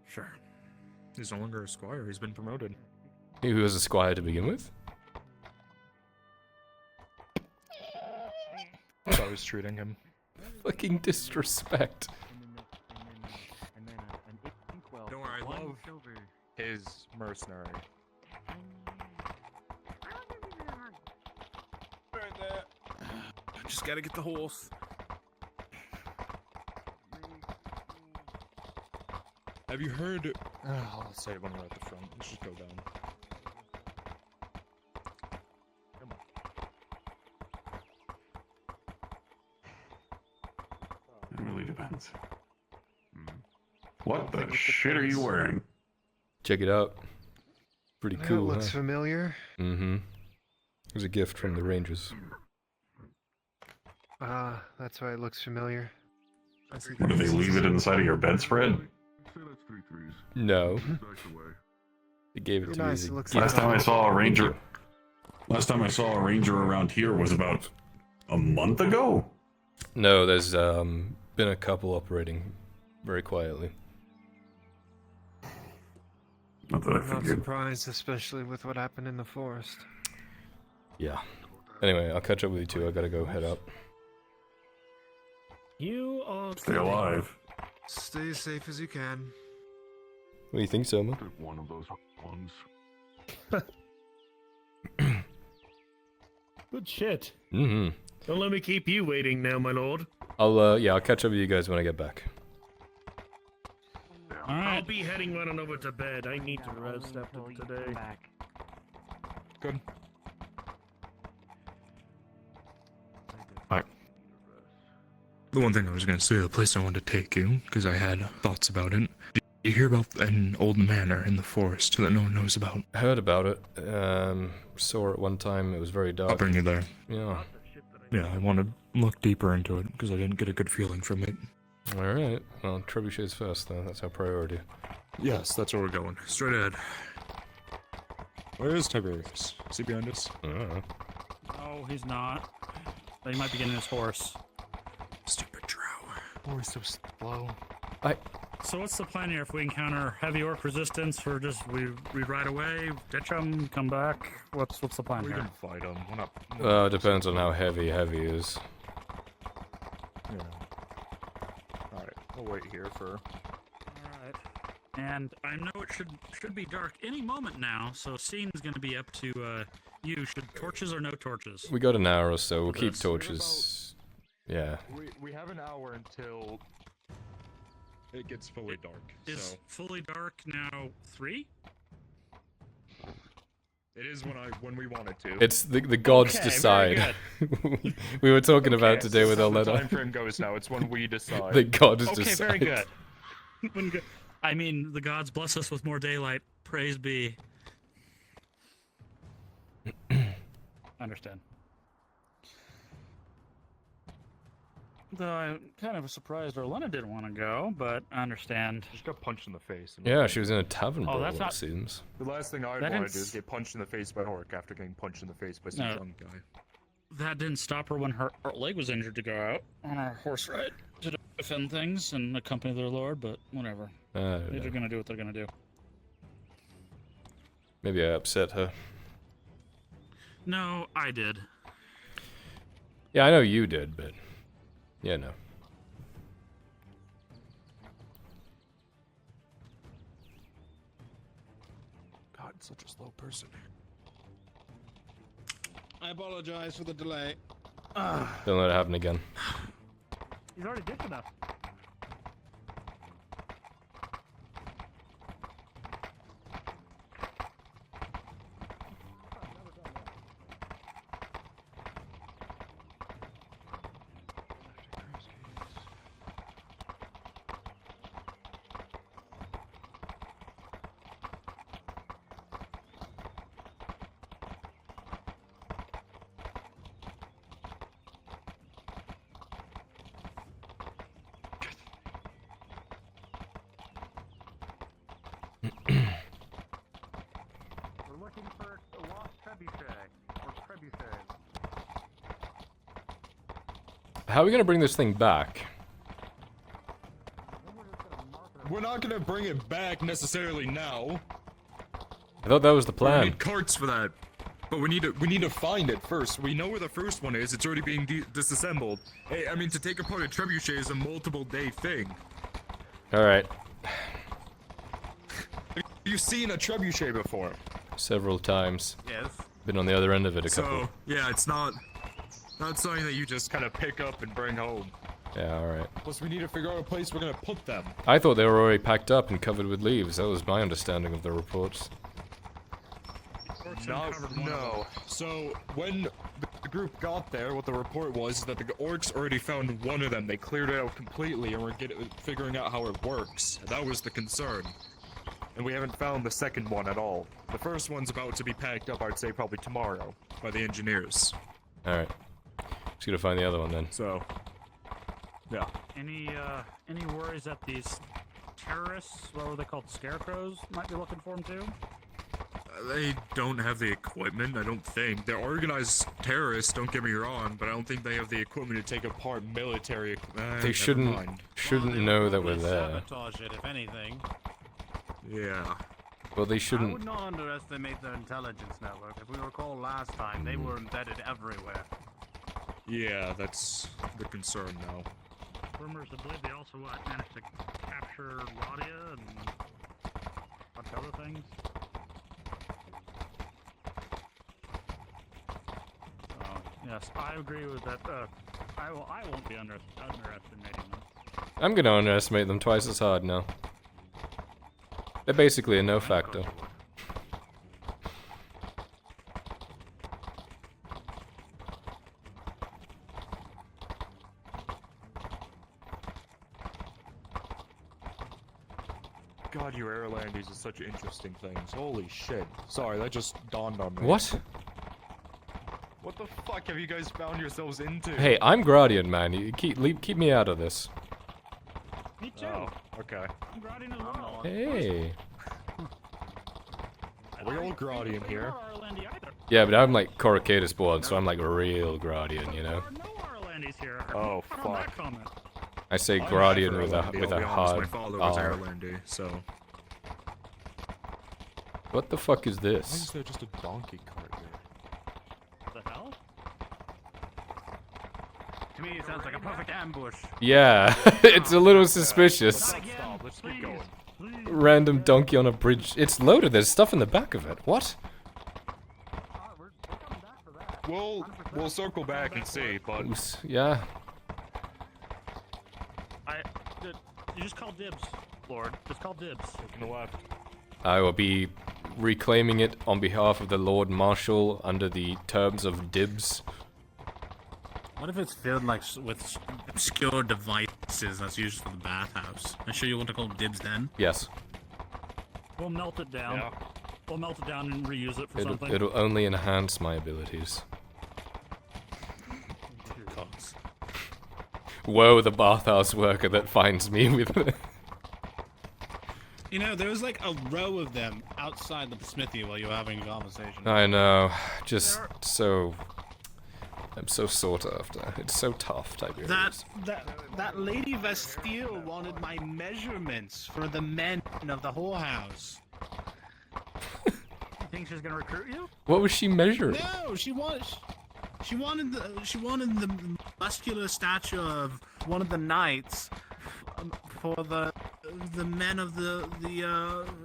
Sure. He's no longer a squire. He's been promoted. He was a squire to begin with. That's how I was treating him. Fucking disrespect. Don't worry, I love His mercenary. right there. Just gotta get the horse. Have you heard? I'll say one right at the front. Let's just go down. Come on. It really depends. What the shit are you wearing? Check it out. Pretty That cool, looks huh? familiar. Mm-hmm. It was a gift from the Rangers. That's why it looks familiar. Do they leave it inside of your bedspread? No. They gave it to me. Nice, as it a looks gift. Last time I saw a ranger. Last time I saw a ranger around here was about a month ago. No, there's been a couple operating very quietly. Not that I Not figured. surprised, especially with what happened in the forest. Yeah. Anyway, I'll catch up with you two. I gotta go head up. You are. Stay alive. Stay as safe as you can. What do you think, Selma? One of those ones. Good shit. Mm-hmm. Don't let me keep you waiting now, my lord. I'll catch up with you guys when I get back. All right. I'll be heading on over to bed. I need to rest after today. Good. The one thing I was gonna say, the place I wanted to take you, because I had thoughts about it. Did you hear about an old manor in the forest that no one knows about? I heard about it. Saw it one time. It was very dark. I'll bring you there. Yeah. Yeah, I want to look deeper into it, because I didn't get a good feeling from it. Alright. Well, trebuchets first, though. That's our priority. Yes, that's where we're going. Straight ahead. Where is Tiberius? Is he behind us? I don't know. No, he's not. But he might be getting his horse. Stupid drow. Always so slow. So what's the plan here? If we encounter heavy orc resistance, for just we ride away, ditch them, come back. What's the plan We here? can fight them. We're not. It depends on how heavy is. Yeah. Alright, we'll wait here for. Alright. And I know it should be dark any moment now, so scene's gonna be up to you. Should torches or no torches? We got an hour or so. We'll keep Yes. torches. Yeah. We have an hour until it gets fully dark. Is So fully dark now 3? it is when we want it to. It's the gods Okay, very decide. We were talking about today with How the Aletta. time frame goes now. It's when we decide. The gods Okay, decide. very good. I mean, the gods bless us with more daylight. Praise be. Understand. Though I'm kind of surprised Orlena didn't want to go, but I understand. Just got punched in the face. Yeah, she was in a tavern Oh, brawl, that's it not- seems. The last thing I'd That want didn't to do is get punched in the face by an orc after getting punched in the face by some No. drunk guy. That didn't stop her when her leg was injured to go out on a horse ride to defend things and accompany their lord, but whatever. I don't They're know. gonna do what they're gonna do. Maybe I upset her. No, I did. Yeah, I know you did, but... Yeah, no. God, such a slow person. I apologize for the delay. Don't let it happen again. He's already ditching us. We're looking for a lost trebuchet, or trebuchets. How are we gonna bring this thing back? We're not gonna bring it back necessarily now. I thought that was the We plan. need carts for that. But we need to find it first. We know where the first one is. It's already being disassembled. Hey, I mean, to take apart a trebuchet is a multiple day thing. Alright. You've seen a trebuchet before. Several times. Yes. Been on the other end of it a couple. So, yeah, it's not something that you Just kind of pick up and bring home. Yeah, alright. Plus, we need to figure out a place we're gonna put them. I thought they were already packed up and covered with leaves. That was my understanding of the reports. No. So when the group got there, what the report was is that the orcs already found one of them. They cleared it out completely, and we're figuring out how it works. That was the concern. And we haven't found the second one at all. The first one's about to be packed up, I'd say probably tomorrow, by the engineers. Alright. Just gotta find the other one then. So, yeah. Any worries that these terrorists, what were they called, scarecrows, might be looking for them too? They don't have the equipment, I don't think. They're organized terrorists, don't get me wrong, but I don't think they have the equipment to take apart military. They shouldn't know that we're there. Sabotage it, if anything. Yeah. Well, they I shouldn't. would not underestimate their intelligence network. If we recall last time, they were embedded everywhere. Yeah, that's the concern now. Rumors, I believe they also managed to capture Gradia and a bunch of other things. Yes, I agree with that. I won't be underestimating them. I'm gonna underestimate them twice as hard now. They're basically a no factor. God, you Airlandies are such interesting things. Holy shit. Sorry, that just dawned on me. What? What the fuck have you guys found yourselves into? Hey, I'm Gradian, man. You keep me out of this. Me too. Oh, okay. I'm Gradian as well. Hey. Are we all Gradian here? Yeah, but I'm like Corrugatus born, so I'm like a real Gradian, you know? Here. Oh, Not on that fuck. comment. I say I'm Gradian half with Irelandy, a I'll be honest, hard my father was R. Irelandy, so... What the fuck is Why is this? there just a donkey cart here? What the hell? To me, it sounds like a perfect ambush. Yeah, it's a little suspicious. Stop, let's keep going. Random donkey on a bridge. It's loaded, there's stuff in the back of it. What? We'll circle back and see, but... Oops, yeah. You just call dibs, Lord. Just call dibs. Taking the left. I will be reclaiming it on behalf of the Lord Marshal under the terms of dibs. What if it's filled like with obscure devices that's used for the bathhouse? I'm sure you want to call dibs then. Yes. We'll melt it down. Yeah. We'll melt it down and reuse it for something. It'll only enhance my abilities. Woe, the bathhouse worker that finds me with... You know, there was like a row of them outside the smithy while you were having a conversation. I know. Just so... I'm so sought after. It's so tough, Tiberius. That Lady Vastille wanted my measurements for the men of the whorehouse. You think she's gonna recruit you? What was she measuring? No, she wanted the muscular stature of one of the knights for the men of the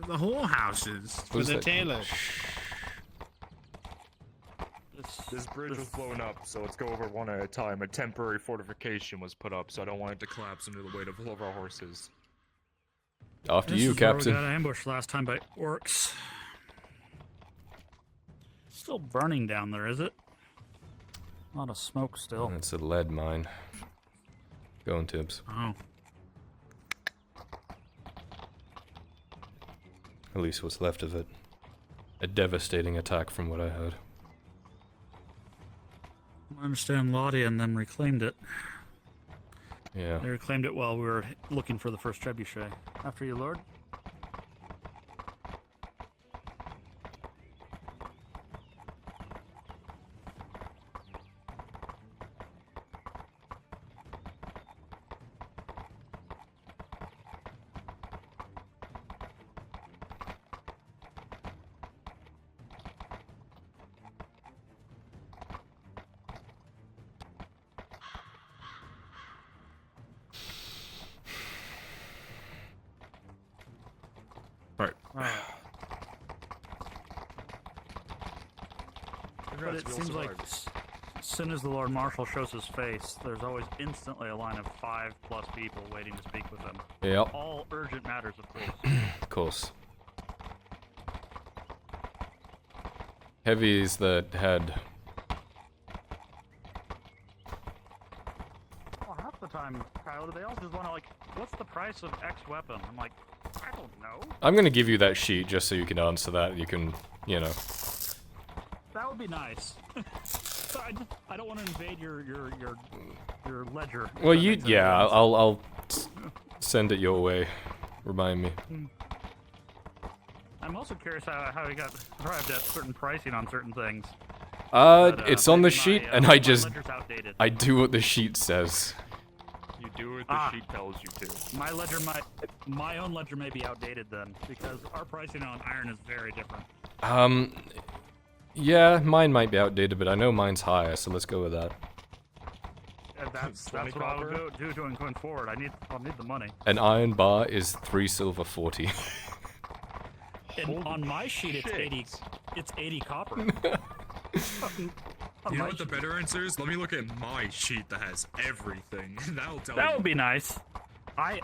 whorehouses for the tailors. This bridge was blown up, so let's go over one at a time. A temporary fortification was put up, so I don't want it to collapse under the weight of all of our horses. After This you, is where Captain. We got ambushed last time by orcs. Still burning down there, is it? A lot of smoke still. It's a lead mine. Going, Tibbs. Oh. At least what's left of it. A devastating attack from what I heard. I understand Lottie and them reclaimed it. Yeah. They reclaimed it while we were looking for the first trebuchet. After you, Lord. But it seems like as soon as the Lord Marshal shows his face, there's always instantly a line of 5+ people waiting to speak with him. Yep. All urgent matters, of course. Of course. Heavy is the head. Well, half the time, Kyle, they all just want to, like, what's the price of X weapon? I'm like, I don't know. I'm gonna give you that sheet just so you can answer that. You can, you know. That would be nice. So I don't want to invade your ledger. Well, I'll send it your way. Remind me. I'm also curious how he got arrived at certain pricing on certain things. It's on the sheet, and I just ledger's outdated. I do what the sheet says. You do what the sheet tells you to. My own ledger may be outdated then, because our pricing on iron is very different. Yeah, mine might be outdated, but I know mine's higher, so let's go with that. And that's what I'll do going forward. I'll need the money. An iron bar is 3 silver 40. And on my sheet, it's 80 copper. You know what the better answer is? Let me look at my sheet that has everything. That'll tell you. That would be nice. I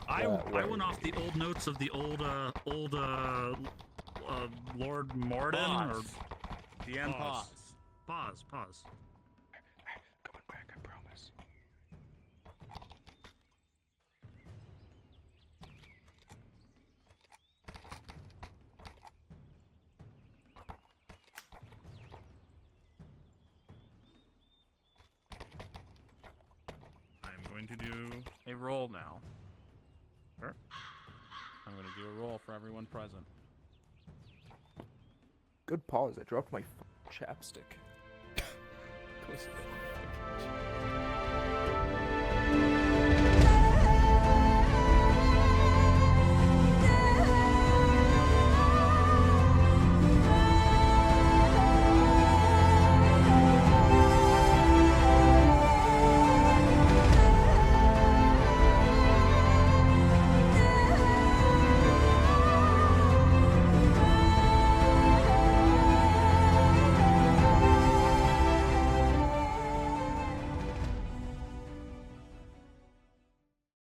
went off the old notes of the old Lord Morden or DM pause. Pause. Coming back, I promise. going to do a roll now. Sure. I'm going to do a roll for everyone present. Good pause. I dropped my chapstick. Of course you did.